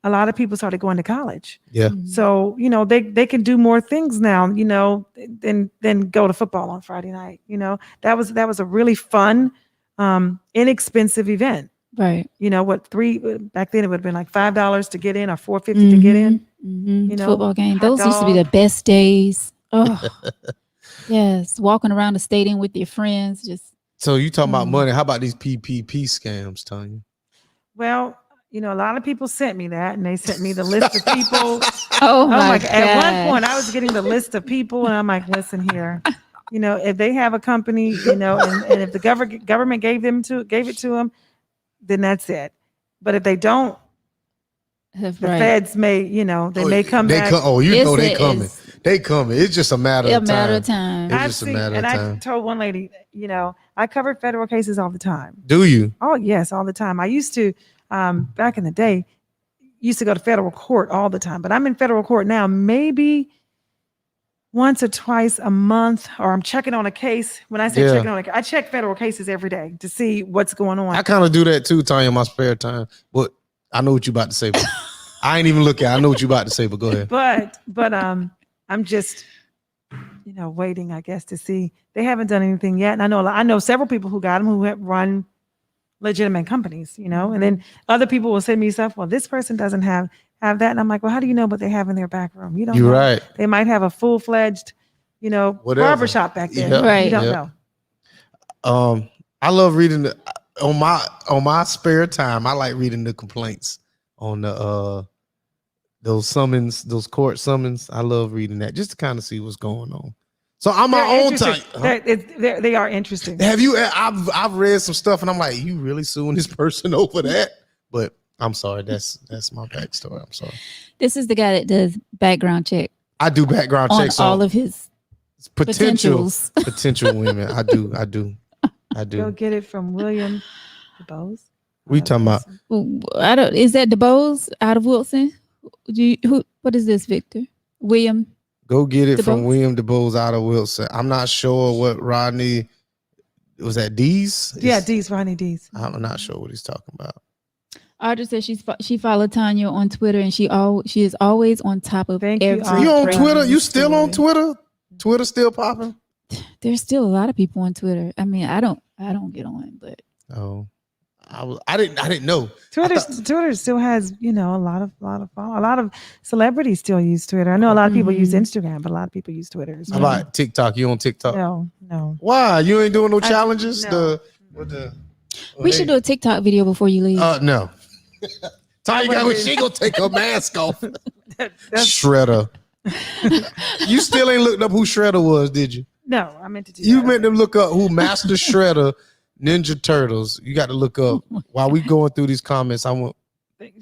a lot of people started going to college. Yeah. So, they can do more things now, than go to football on Friday night. That was a really fun, inexpensive event. Right. Back then it would have been like $5 to get in or $4.50 to get in. Football game. hot Those used to be dog. the best days. Oh, yes. Walking around the stadium with your friends. Just So you talking about money? How about these PPP scams, Tonya? Well, a lot of people sent me that, and they sent me the list of people. oh my God. god. At one point, I was getting the list of people, and I'm like, listen here. If they have a company, and if the government gave it to them, then that's it. But if they don't, the feds may, may come back. they It coming. is They coming. It's just a matter of time. time. It's just a matter of time. I told one lady, I cover federal cases all the time. Do you? Oh yes, all the time. I used to, back in the day, used to go to federal court all the time. But I'm in federal court now, maybe once or twice a month, or I'm checking on a case. When I say checking on a case, I check federal cases every day to see what's going on. I kind of do that too, Tonya, in my spare time. But I know what you're about to say. But I ain't even look at it. I know what you're about to say, but go ahead. But I'm just, waiting, I guess, to see. They haven't done anything yet. And I know several people who got them who have run legitimate companies, and then other people will send me stuff. Well, this person doesn't have that. And I'm like, well, how do you know what they have in their back room? You don't know. You're right. They might have a full-fledged, barbershop back there. Yep. Right. You don't know. I love reading on my spare time. I like reading the complaints on the those court summons. I love reading that just to kind of see what's going on. So I'm my own type. They are interesting. Have you? I've read some stuff and I'm like, you really suing this person over that? But I'm sorry, that's my backstory. I'm sorry. This is the guy that does background check I do background on checks all on of his potential potentials. women. I do. Go get it from William DeBose. We talking about? Is that DeBose out of Wilson? What is this, Victor? William? Go get it from DeBose? William DeBose out of Wilson. I'm not sure what Rodney was that. D's? Yeah, D's, Rodney D's. I'm not sure what he's talking about. Audra says she followed Tonya on Twitter, and she is always on top of Thank you, every. Audra. You on Right. Twitter? You still on Twitter? Twitter still popping? There's still a lot of people on Twitter. I mean, I don't get on, but Oh, I didn't know. Twitter still has, a lot of a lot of celebrities still use Twitter. I know a lot of people use Instagram, but a lot of people use Twitter as How well. about TikTok? You on TikTok? No. Why? You ain't doing no challenges? no. we should do a TikTok video before you leave. No. She gonna take her mask off. Shredder. You still ain't looked up who Shredder was, did you? No, I meant to do You that. meant to look up who Master Shredder Ninja Turtles. You got to look up while we going through these comments. I want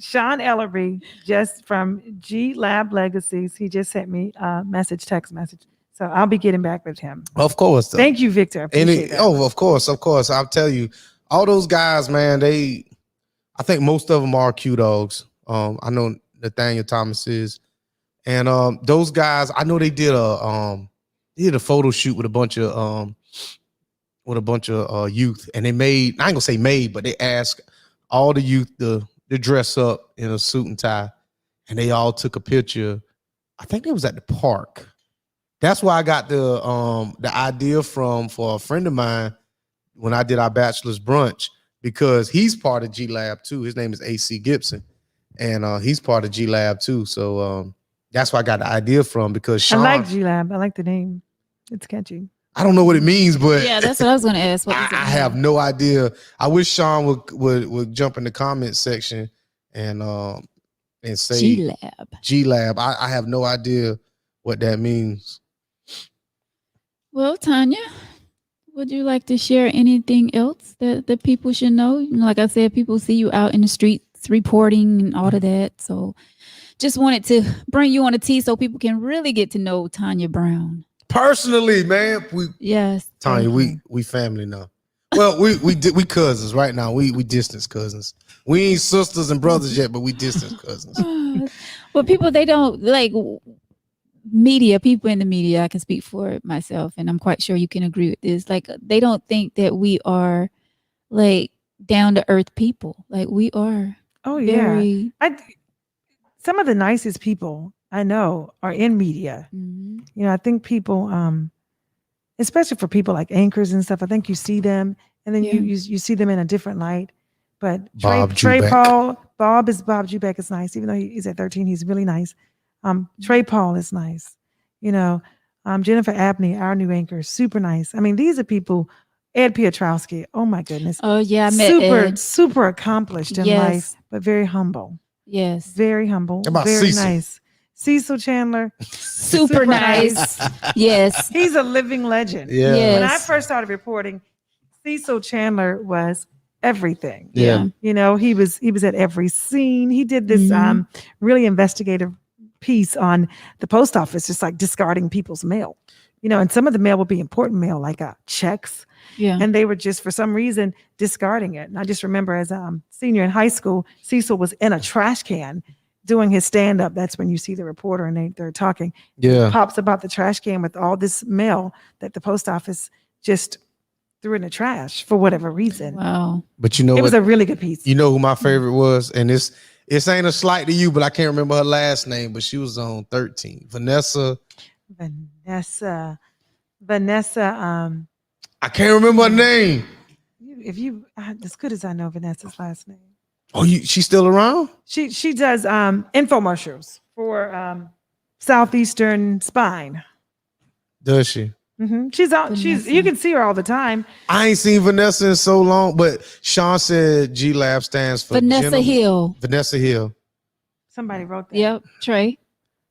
Sean Ellery, just from G Lab Legacies. He just sent me a text message. So I'll be getting back with him. of course. Thank you, Victor. I appreciate that. Of course. I'll tell you, all those guys, man. I think most of them are Q dogs. I know Nathaniel Thomas is, and those guys. I know they did a photo shoot with a bunch of youth, and they made. I ain't gonna say made, but they asked all the youth to dress up in a suit and tie, and they all took a picture. I think they was at the park. That's why I got the idea for a friend of mine when I did our bachelor's brunch, because he's part of G Lab too. His name is AC Gibson, and he's part of G Lab too. So that's why I got the idea from, because Sean, I like G Lab. I like the name. It's catchy. I don't know what it means, but Yeah, that's what I was going to ask. What I does it mean? have no idea. I wish Sean would jump in the comment section and say G-Lab. G Lab. I have no idea what that means. Well, Tonya, would you like to share anything else that the people should know? Like I said, people see you out in the streets reporting and all of that. So just wanted to bring you on a tee so people can really get to know Tonya Brown. Personally, man, Yes. Tonya, we family now. Well, we cousins right now. We distance cousins. We ain't sisters and brothers yet, but we distance cousins. Well, people, they don't like media. People in the media, I can speak for myself, and I'm quite sure you can agree with this. Like, they don't think that we are like down to earth people. Like, we are. Oh yeah. Very, some of the nicest people I know are in media. Mhm. You know, I think people, especially for people like anchors and stuff, I think you see them and then Yeah. you see them in a different light. But Bob Trey Jubeck. Bob Jubeck is nice, even though he's at 13, he's really nice. Trey Paul is nice. You know, Jennifer Abney, our new anchor, super nice. I mean, these are people. Ed Piotrowski, oh my goodness, Oh yeah, I met super Ed. super accomplished in Yes. life, but very humble, Yes. very humble, How about very Cecil? nice. Cecil Chandler, Super nice. Yes. he's a living legend. Yeah. Yes. When I first started reporting, Cecil Chandler was everything. Yeah. You know, he was at every scene. He did this Mhm. really investigative piece on the post office, just like discarding people's mail. You know, and some of the mail would be important mail, like checks, Yeah. and they were just for some reason discarding it. And I just remember as a senior in high school, Cecil was in a trash can doing his stand up. That's when you see the reporter and they're talking. Yeah. Pops about the trash can with all this mail that the post office just threw in the trash for whatever reason. Wow. But you know It what? was a really good piece. You know who my favorite was, and it's ain't a slight to you, but I can't remember her last name. But she was on 13. Vanessa. Vanessa. I can't remember her name. If you as good as I know Vanessa's last name, Oh, she's still around? she does infomercials for Southeastern Spine. Does she? She's out. She's you can see her all the time. I ain't seen Vanessa in so long, but Sean said G Lab stands for Vanessa gentleman- Hill. Vanessa Hill. Somebody wrote that. Yep. Trey.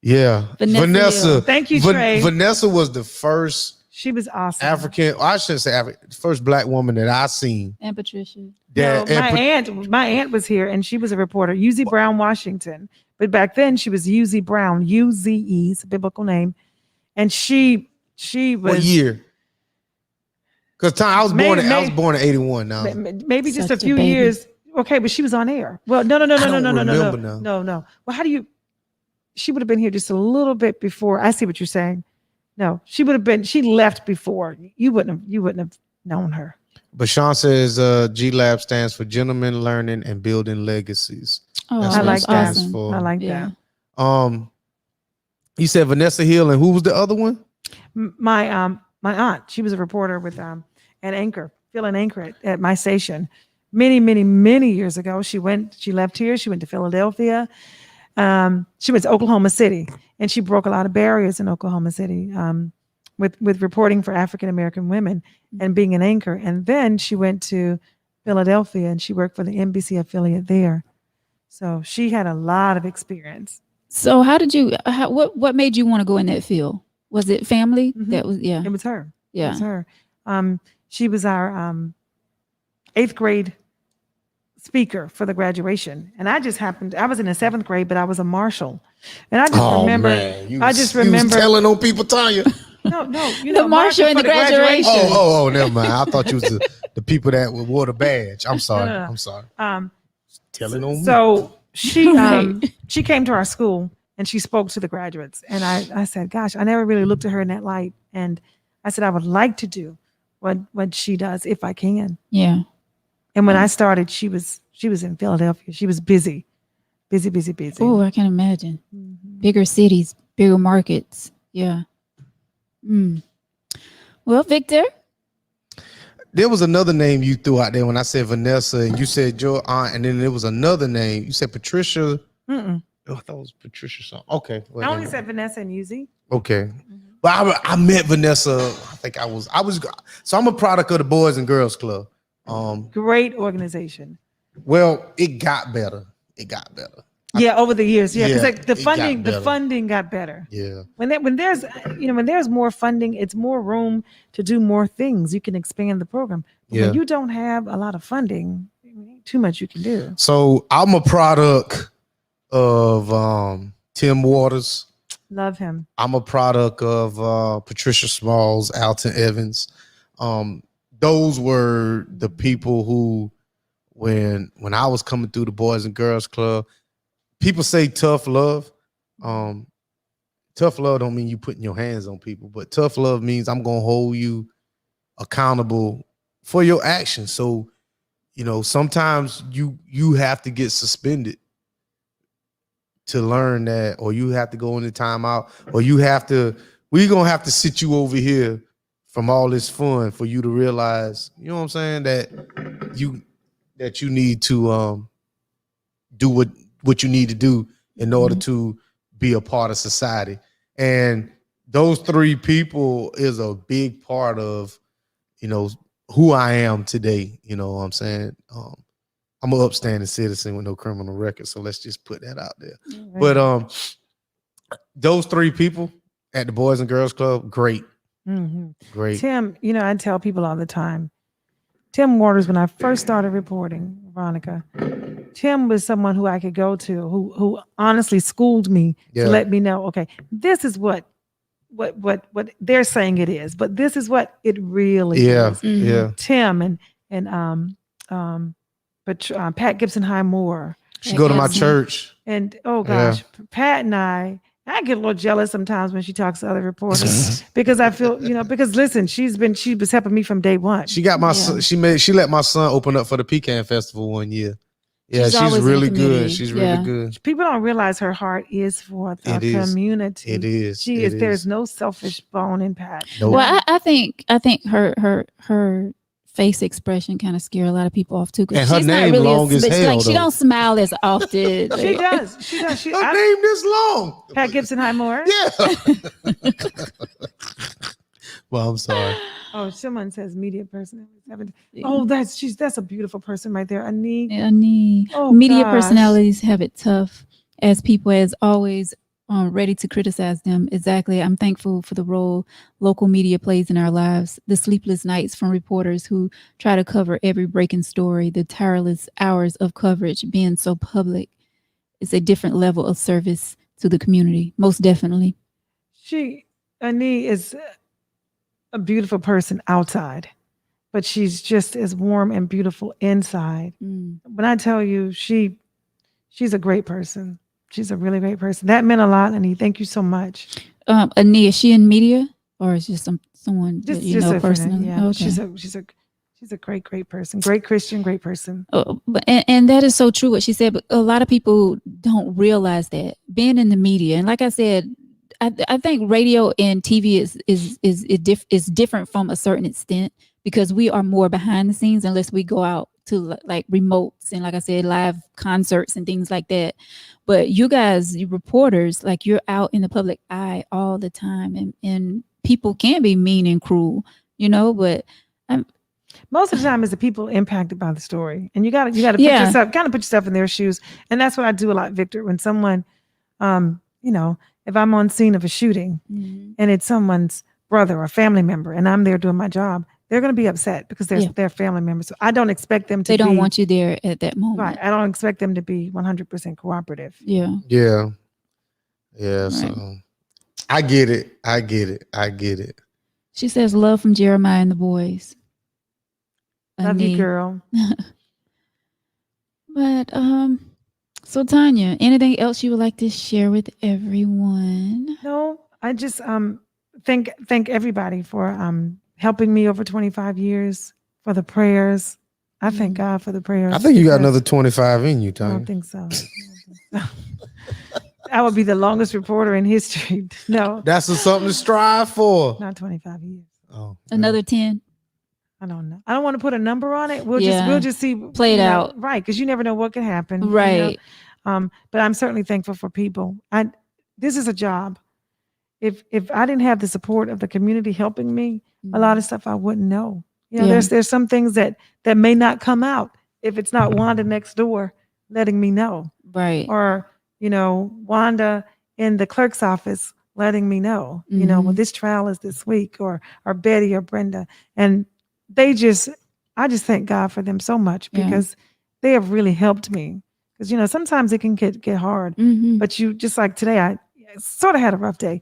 Yeah. Vanessa Hill. Thank you, Trey. Vanessa was the first She was awesome. African, I shouldn't say African, the first black woman that I seen. And Patricia. That, No, my aunt was here and she was a reporter, Uzi Brown, Washington. But back then she was Uzi Brown, UZE, it's a biblical name. And she was what year? Because I was born in 81 now. maybe just Such a a few baby. years. Okay, but she was on air. Well, no. I don't remember now. No. Well, how do you? She would have been here just a little bit before. I see what you're saying. No, she would have been. She left before. You wouldn't have known her. But Sean says G Lab stands for Gentlemen Learning and Building Legacies. Oh, That's I what like it that. stands for. I like Yeah. that. You said Vanessa Hill, and who was the other one? My aunt. She was a reporter with an anchor, fill-in anchor at my station. Many years ago. She left here. She went to Philadelphia. She went to Oklahoma City, and she broke a lot of barriers in Oklahoma City with reporting for African American women and being an anchor. And then she went to Philadelphia and she worked for the NBC affiliate there. So she had a lot of experience. So how did you? What made you want to go in that field? Was it family? Mhm. That was It was her. It yeah. was her. She was our 8th grade speaker for the graduation. And I was in the 7th grade, but I was a marshal. And I just remember, You was telling on people, Tanya. no, The marshal and for the graduation. Oh, never mind. I thought you was the people that wore the badge. I'm sorry. No. I'm sorry. Um, Telling on me. So she Right. she came to our school and she spoke to the graduates. And I said, gosh, I never really looked at her in that light. And I said, I would like to do what she does if I can. Yeah. And when I started, she was in Philadelphia. She was busy. Oh, I can imagine. Mhm. Bigger cities, bigger markets. Yeah. Well, Victor. There was another name you threw out there when I said Vanessa, and you said your aunt, and then there was another name. You said Patricia. Mm-mm. Oh, I thought it was Patricia something. Okay. I only said Vanessa and Uzi. Okay. But I met Vanessa. I think I was. So I'm a product of the Boys and Girls Club. Great organization. Well, it got better. Yeah, over the years. Yeah, because Yeah, like the it got funding better. got better. Yeah. When there's more funding, it's more room to do more things. You can expand the program. But Yeah. when you don't have a lot of funding, ain't too much you can do. So I'm a product of Tim Waters. Love him. I'm a product of Patricia Smalls, Alton Evans. Those were the people who, when I was coming through the Boys and Girls Club, people say tough love. Tough love don't mean you putting your hands on people, but tough love means I'm gonna hold you accountable for your actions. So, sometimes you have to get suspended to learn that, or you have to go into timeout, or we're gonna have to sit you over here from all this fun for you to realize, you know what I'm saying, that you need to do what you need to do in order to be a part of society. And those three people is a big part of, who I am today. You know what I'm saying? I'm an upstanding citizen with no criminal record, so let's just put that out there. Right. But those three people at the Boys and Girls Club, great. Great. Tim, I tell people all the time, Tim Waters, when I first started reporting, Veronica, Tim was someone who I could go to, who honestly schooled me to let me know, okay, this is what they're saying it is, but this is what it really is. Yeah. Tim but Pat Gibson High Moore. She go to my church. And oh gosh, Pat and I get a little jealous sometimes when she talks to other reporters because I feel, because listen, she was helping me from day one. She got my son, she let my son open up for the Pecan Festival one year. Yeah, she's really good. She's really good. People don't realize her heart is for the community. It is. She is. There's no selfish bone in Pat. Nope. Well, I think her face expression kind of scare a lot of people off too. And her name long as hell. She don't smile as often. She does. Her name this long. Pat Gibson High Moore. Yeah. Well, I'm sorry. Oh, someone says media person. Oh, that's a beautiful person right there. Ani. Media personalities have it tough as people, as always, ready to criticize them. Exactly. I'm thankful for the role local media plays in our lives, the sleepless nights from reporters who try to cover every breaking story, the tireless hours of coverage being so public. It's a different level of service to the community, most definitely. Ani is a beautiful person outside, but she's just as warm and beautiful inside. When I tell you, she's a great person. She's a really great person. That meant a lot, Ani. Thank you so much. Ani, is she in media, or is just someone that you know personally? Yeah, okay. She's a great person. Great Christian, great person. And that is so true what she said. But a lot of people don't realize that being in the media, and like I said, I think radio and TV is different from a certain extent because we are more behind the scenes unless we go out to like remotes and, like I said, live concerts and things like that. But you guys, you reporters, like you're out in the public eye all the time, and people can be mean and cruel, but most of the time it's the people impacted by the story, and you got to put yourself in their shoes. And that's what I do a lot, Victor. When someone, if I'm on scene of a shooting and it's someone's brother or family member and I'm there doing my job, they're going to be upset because they're family members. So I don't expect them to They don't want you there at that moment. Right. I don't expect them to be 100% cooperative. Yeah. Yeah. Right. So I get it. She says love from Jeremiah and the boys. Love you, girl. But so Tonya, anything else you would like to share with everyone? No, I just thank everybody for helping me over 25 years, for the prayers. I thank God for the prayers. I think you got another 25 in you, Tonya. I don't think so. I would be the longest reporter in history. No. That's something to strive for. Not 25 years. Oh, another 10. I don't know. I don't want to put a number on it. We'll just see. Play it out. Right. Because you never know what can happen. Right. But I'm certainly thankful for people. This is a job. If I didn't have the support of the community helping me, a lot of stuff I wouldn't know. There's some things that may not come out if it's not Wanda next door letting me know. Right. Or, Wanda in the clerk's office letting me know, well, this trial is this week, or Betty or Brenda. And I just thank God for them so much because they have really helped me. Because, sometimes it can get hard, but you, just like today, I sort of had a rough day.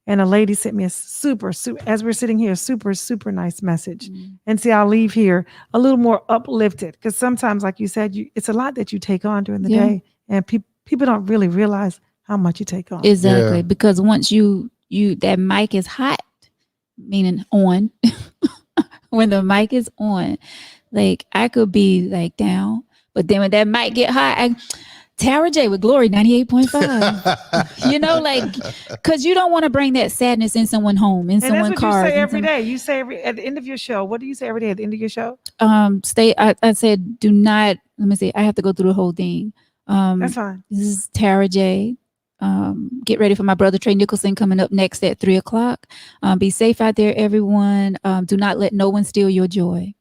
And a lady sent me a super, as we're sitting here, super, super nice message. And see, I'll leave here a little more uplifted. Because sometimes, like you said, it's a lot that you take on during the day. And people don't really realize how much you take on. Exactly. Yeah. Because once you that mic is hot, meaning on, when the mic is on, like I could be like down. But then when that mic get hot, Tara J with Glory 98.5. You know, like, because you don't want to bring that sadness in someone home, in And that's someone what car. you say every day. You say at the end of your show. What do you say every day at the end of your show? I said, do not, let me see, I have to go through the whole thing. That's fine. This is Tara J. Get ready for my brother Trey Nicholson coming up next at 3:00. Be safe out there, everyone. Do not let no one steal your joy.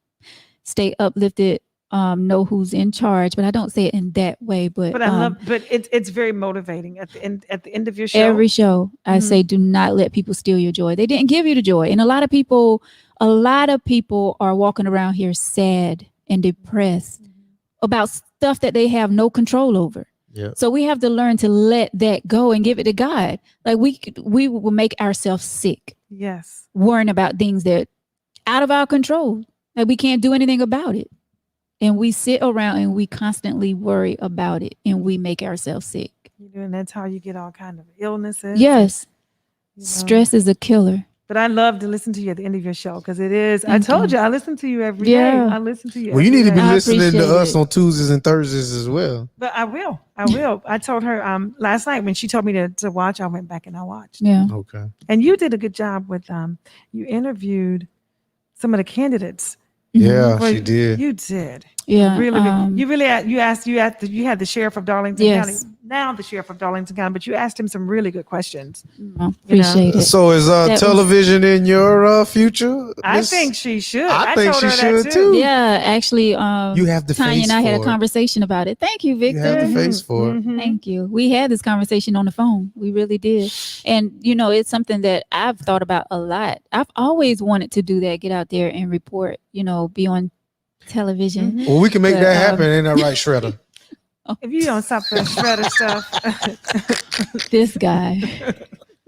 Stay uplifted. Know who's in charge, but I don't say it in that way. But I love. But it's very motivating at the end of your show. every show, I say, do not let people steal your joy. They didn't give you the joy, and a lot of people are walking around here sad and depressed about stuff that they have no control over. Yeah. So we have to learn to let that go and give it to God. Like we will make ourselves sick. Yes. Worrying about things that out of our control. Like we can't do anything about it. And we sit around and we constantly worry about it and we make ourselves sick. And that's how you get all kind of illnesses. Yes. You know. Stress is a killer. But I love to listen to you at the end of your show because it is. I told you I listen to you every day. Yeah. I listen to you. Well, you need to be I listening to appreciate us it. on Tuesdays and Thursdays as well. But I will. I told her last night when she told me to watch, I went back and I watched. Yeah. Okay. And you did a good job with you interviewed some of the candidates. Yeah, Well, she did. You did. Yeah. Really, you had the sheriff of Darlington Yes. County, now the sheriff of Darlington County, but you asked him some really good questions. Appreciate it. So is television in your future? I think she should. I think told she her that should too. Yeah, actually, You have the Tanya face and I had a for it. conversation about it. Thank you, Victor. You have the face for it. Thank you. We had this conversation on the phone. We really did. And, it's something that I've thought about a lot. I've always wanted to do that, get out there and report, be on television. Well, we can make But, that happen. Ain't that right, Shredder? If you don't stop that shredder stuff, This guy.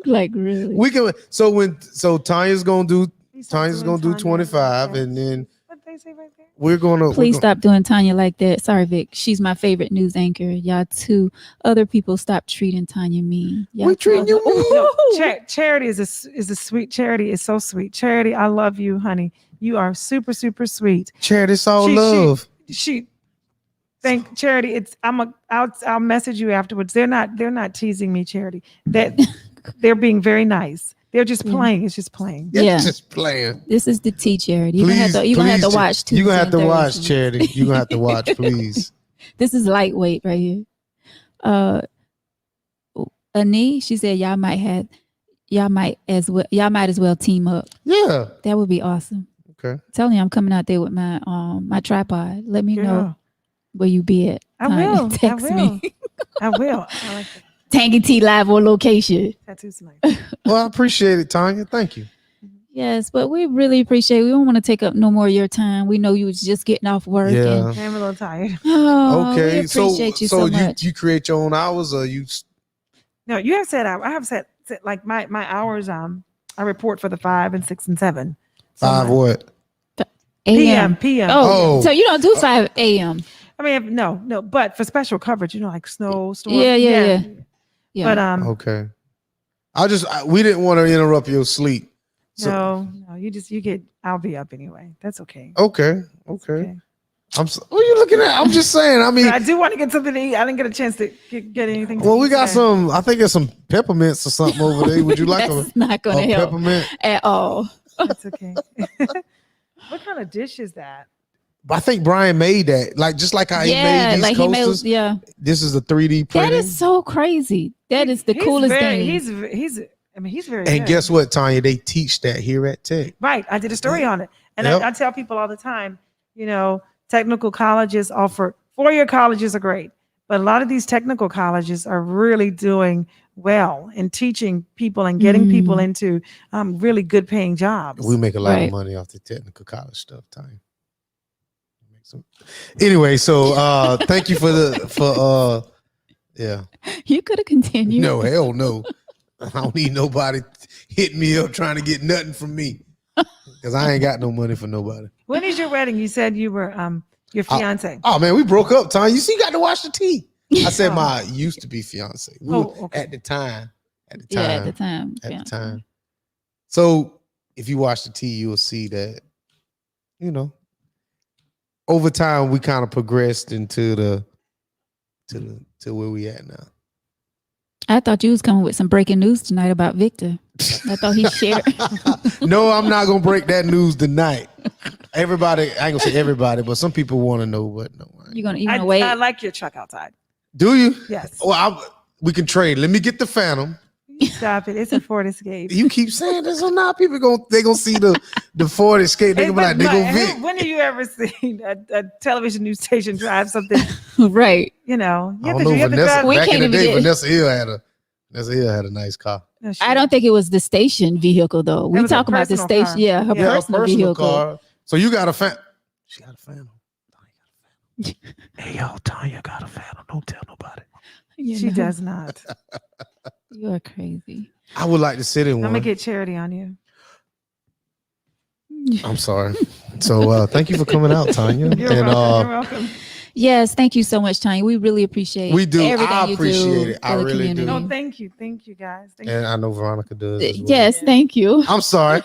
Like, really? We can. So Tanya's gonna do 25, and then what they say right there? we're gonna Please stop doing Tanya like that. Sorry, Vic. She's my favorite news anchor. Y'all too. Other people stop treating Tanya mean. We treating you mean. No, Charity is a sweet. Charity is so sweet. Charity, I love you, honey. You are super, super sweet. Charity, it's all love. Thank Charity. I'll message you afterwards. They're not teasing me, Charity. They're being very nice. They're just playing. It's just playing. Yeah. It's just playing. This is the tea, Charity. You're gonna have to watch too. You're gonna have to watch, Charity. You're gonna have to watch, please. This is lightweight right here. Ani, she said y'all might as well team up. Yeah. That would be awesome. Okay. Telling you I'm coming out there with my my tripod. Let me know where you be at. I will. Text me. I will. I like that. Tangy T live on location. Tattoos nice. Well, I appreciate it, Tanya. Thank you. Yes, but we really appreciate it. We don't want to take up no more of your time. We know you was just getting off work. Yeah. And, I'm a little tired. Okay. We appreciate you so much. you create your own hours, or you? No, you have set I have set like my hours. I report for the 5 and 6 and 7. So 5 what? AM. PM. Oh. So you don't do 5 a.m. I mean, no, but for special coverage, like snow, storm. Yeah. But Okay. We didn't want to interrupt your sleep. So, no, I'll be up anyway. That's okay. Okay. What are you looking at? I'm just saying. I mean, But I do want to get something to eat. I didn't get a chance to get anything. well, to we eat got today. some. I think there's some peppermints or something over there. Would you like That's not going to help peppermint? at all. That's okay. What kind of dish is that? I think Brian made that. Just like how he made these coasters. This is a 3D printing. That is so crazy. That is the coolest thing. He's very And good. guess what, Tanya? They teach that here at Tech. Right. I did a story on it. And Yep. I tell people all the time, technical colleges offer 4-year colleges are great, but a lot of these technical colleges are really doing well in teaching people and getting people into really good paying jobs. We make a lot of Right. money off the technical college stuff, Tanya. Anyway, so thank you for yeah. You could have continued. No, hell no. I don't need nobody hitting me up trying to get nothing from me. Because I ain't got no money for nobody. When is your wedding? You said you were your fiance. Oh man, we broke up, Tanya. You see, you got to watch the tea. I said my used to be fiance. Okay. At the time. At the Yeah, time. at the time. At Yeah. the time. So if you watch the tea, you'll see that, over time we kind of progressed into to where we at now. I thought you was coming with some breaking news tonight about Victor. I thought he shared. No, I'm not gonna break that news tonight. Everybody, I ain't gonna say everybody, but some people want to know. But no, You gonna wait? I like your truck outside. do you? Yes. Well, we can trade. Let me get the Phantom. Stop it. It's a Ford Escape. You keep saying this, so now people gonna see the Ford Escape. They gonna be like, they go Vic. When have you ever seen a television news station drive something? Right. You know, I don't know, you have to Vanessa. drive. We Back in can't the even day, get- Vanessa Hill had a nice car. No, I don't think it was the station vehicle though. We was a talking about the personal station. car. Yeah, her Yeah, personal vehicle. car. So you got a Phantom. She got a Phantom. Hey, yo, Tonya got a Phantom. Don't tell nobody. You She know, does not. You are crazy. I would like to sit in I'm one. gonna get charity on you. I'm sorry. So thank you for coming out, Tonya. You're and welcome. You're welcome. Yes, thank you so much, Tanya. We really appreciate. we do. Everything I you appreciate do it. I for the really do. community. No, thank you guys. Thank And you. I know Veronica does as well. Yes, thank you. I'm sorry.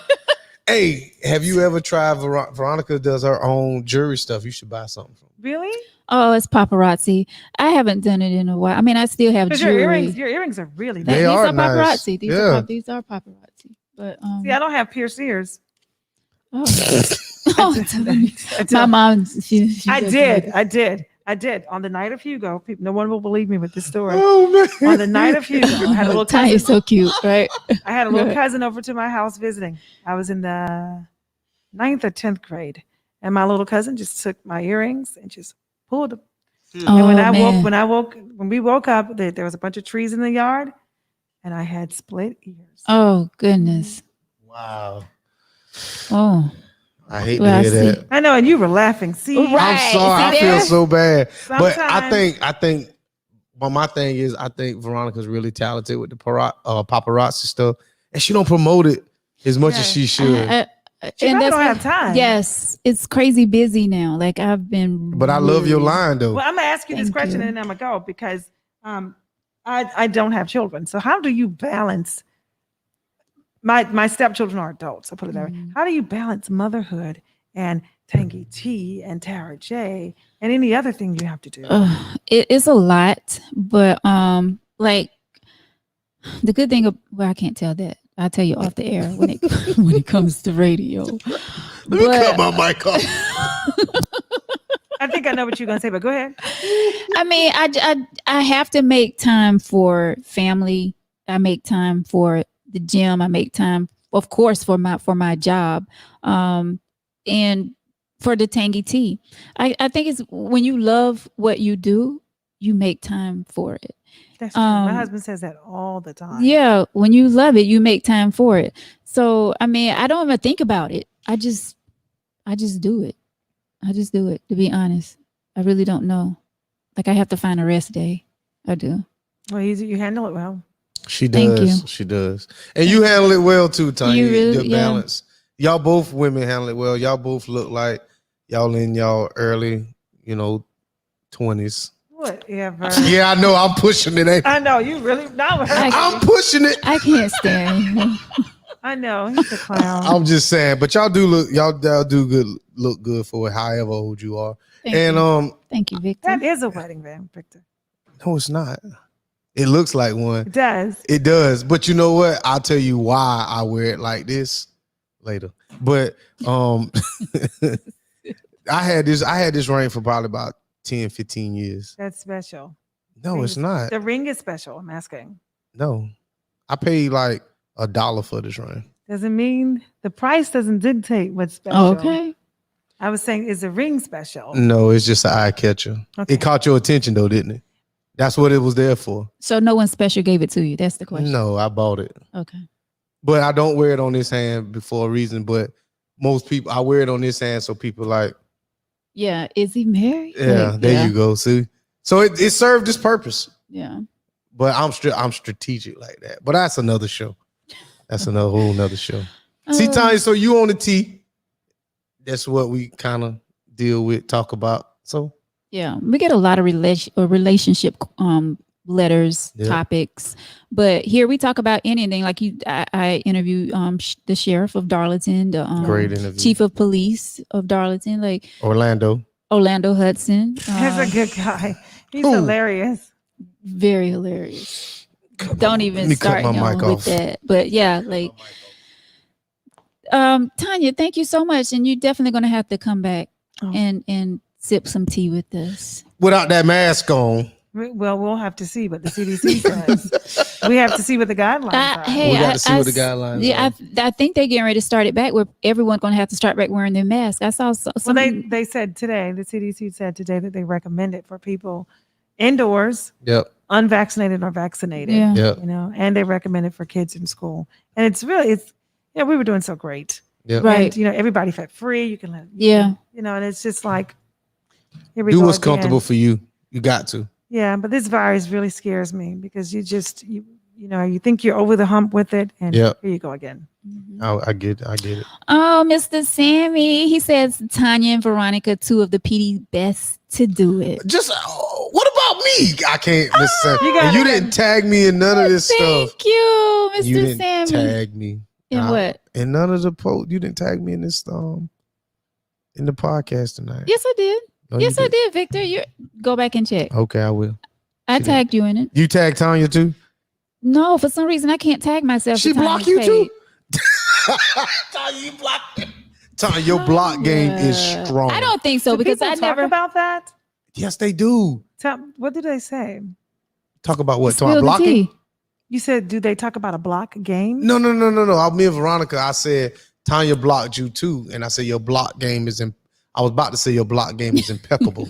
Hey, have you ever tried Veronica does her own jewelry stuff? You should buy something from her. Really? Oh, it's paparazzi. I haven't done it in a while. I mean, I still have Because jewelry. your earrings are really They nice. These are are nice. paparazzi. Yeah. These are paparazzi. But See, I don't have pierced ears. oh. Oh, I my mom. She I does did. like- I did. On the night of Hugo, no one will believe me with this story. Oh man. On the night of Hugo, I had a little Tanya's cousin. so cute, right? I had a little Good. cousin over to my house visiting. I was in the 9th or 10th grade, and my little cousin just took my earrings and just pulled them. Oh, And man. when we woke up, there was a bunch of trees in the yard, and I had split ears. Oh goodness. Wow. Oh. I hate Well, I to hear see. that. I know, and you were laughing. See, Right. I'm sorry. I See feel there? so bad. But I Sometimes- think but my thing is I think Veronica's really talented with the paparazzi stuff. And she don't promote it as much as she should. She probably don't have time. Yes, it's crazy busy now. Like I've been. But I love your really- line though. Well, I'm gonna ask you this Thank question, you. and then I'm gonna go because I don't have children. So how do you balance? My stepchildren are adults. I put it that way. Mhm. How do you balance motherhood and Tangy T and Tara J and any other thing you have to do? It's a lot, but like the good thing. Well, I can't tell that. I'll tell you off the air when it when it comes to radio. Let me cut my mic off. I think I know what you're gonna say, but go ahead. I mean, I have to make time for family. I make time for the gym. I make time, of course, for my job, and for the Tangy Tea. I think it's when you love what you do, you make time for it. That's true. My husband says that all the time. Yeah, when you love it, you make time for it. So I mean, I don't even think about it. I just do it. I just do it. To be honest, I really don't know. Like I have to find a rest day. I do. Well, you handle it well. She Thank does. you. She does. And you handle it well too, Tanya. You really- Your yeah. balance. Y'all both women handle it well. Y'all both look like y'all in y'all early, 20s. Whatever. Yeah, I know. I'm pushing it. I know you really. No, I'm pushing it. I can't stand him. I know he's a clown. I'm just saying, but y'all do look good for however old you are. Thank And you. Thank you, Victor. That is a wedding ring, Victor. no, it's not. It looks like one. It does. It does. But you know what? I'll tell you why I wear it like this later. But I had this ring for probably about 10, 15 years. That's special. No, it's not. The ring is special. I'm asking. No. I paid like $1 for this ring. Doesn't mean the price doesn't dictate what's special. Okay. I was saying, is the ring special? No, it's just an eye catcher. Okay. It caught your attention though, didn't it? That's what it was there for. So no one special gave it to you. That's the question. No, I bought it. Okay. But I don't wear it on this hand for a reason. But most people, I wear it on this hand so people like, Yeah. Is he married? yeah, Like, there you go. See? So it served its purpose. Yeah. But I'm strategic like that. But that's another show. That's another whole nother show. See, Tanya, so you on the T. That's what we kind of deal with, talk about. So Yeah, we get a lot of relationship letters, Yeah. topics, but here we talk about anything. Like I interviewed the sheriff of Darlington, the great interview. chief of police of Darlington, like Orlando. Orlando Hudson. That's a good guy. He's Who? hilarious. Very hilarious. Don't Let even me cut start my him mic with off. that. But yeah, like Tanya, thank you so much. And you're definitely gonna have to come back Oh. and sip some tea with us. Without that mask on. Well, we'll have to see what the CDC says. We have to see what the guidelines are. Hey, We got to see what the guidelines yeah, are. I think they're getting ready to start it back where everyone's going to have to start back wearing their mask. I saw Well, some. they said today, the CDC said today that they recommend it for people indoors, Yep. unvaccinated or vaccinated. Yeah. Yep. You know, and they recommend it for kids in school. And it's we were doing so great. Yep. Right. And everybody felt free. You can let Yeah. and it's just like here we Do go what's again. comfortable for you. You got to. Yeah, but this virus really scares me because you think you're over the hump with it, and Yep. here you go again. I get it. Oh, Mr. Sammy, he says Tanya and Veronica, two of the PD best to do it. Just what about me? I can't. You didn't tag me in none of this stuff. Thank you, Mr. You didn't Sammy. tag me. In what? In none of the post. You didn't tag me in this in the podcast tonight. Yes, I did. No, you Yes, I did, Victor. You go back and check. Okay, I will. I She tagged you in it. You tagged Tanya too? No, for some reason I can't tag myself. She to blocked Tanya's you too? page. Tanya, you blocked me. Tanya, your block game is Yeah. strong. I don't think so Do because people I talk never about that. Yes, they do. What did they say? Talk about what? Talk Spill about the blocking? tea. You said, do they talk about a block game? No. Me and Veronica, I said Tanya blocked you too, and I said your block game is. I was about to say your block game is impeccable.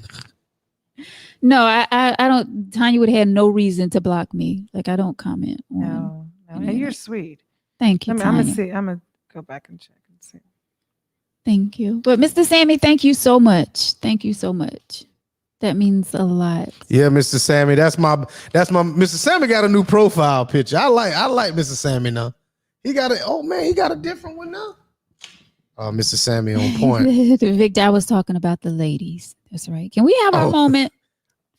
No, I don't. Tanya would have had no reason to block me. Like I don't comment. No. Yeah. And you're sweet. Thank you, I'm Tanya. gonna see. I'm gonna go back and check and see. Thank you. But Mr. Sammy, thank you so much. Thank you so much. That means a lot. Yeah, Mr. Sammy, that's my Mr. Sammy got a new profile picture. I like Mr. Sammy now. He got a different one now. Mr. Sammy on point. Victor, I was talking about the ladies. That's right. Can we have our moment?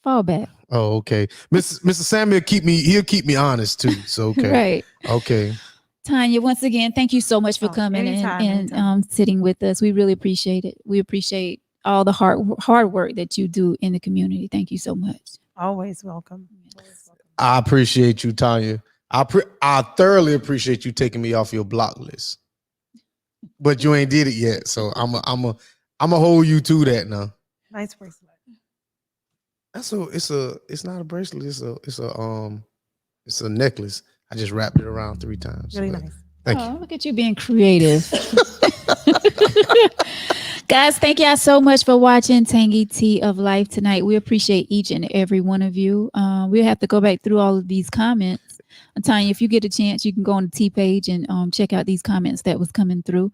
Fall back. Oh, okay. Mr. Sammy he'll keep me honest too. So okay. Right. Okay. Tanya, once again, thank you so much for coming anytime. and sitting with us. We really appreciate it. We appreciate all the hard work that you do in the community. Thank you so much. Always welcome. I appreciate you, Tanya. I thoroughly appreciate you taking me off your block list. But you ain't did it yet, so I'm a hold you to that now. Nice bracelet. It's not a bracelet. It's a necklace. I just wrapped it around 3 times. Really But nice. Thank you. Look at you being creative. Guys, thank y'all so much for watching Tangy Tea of Life tonight. We appreciate each and every one of you. We'll have to go back through all of these comments. Tanya, if you get a chance, you can go on the T page and check out these comments that was coming through.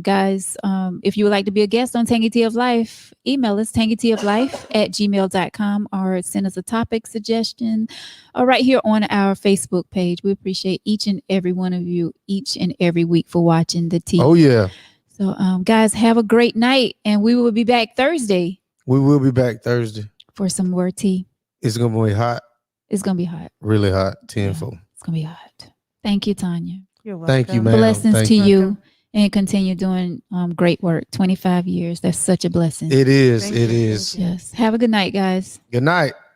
Guys, if you would like to be a guest on Tangy Tea of Life, email us tangyteaoflife@gmail.com or send us a topic suggestion or right here on our Facebook page. We appreciate each and every one of you each and every week for watching the tea. Oh yeah. So guys, have a great night and we will be back Thursday We will be back Thursday. for some more tea. It's gonna be hot, It's gonna be hot. really hot. Tenfold. It's gonna be hot. Thank you, Tanya. You're welcome. Thank you, ma'am. Blessings Thank to you. you and continue doing great work. 25 years. That's such a blessing. It is. Thank It you. is. Yes. Have a good night, guys. Good night.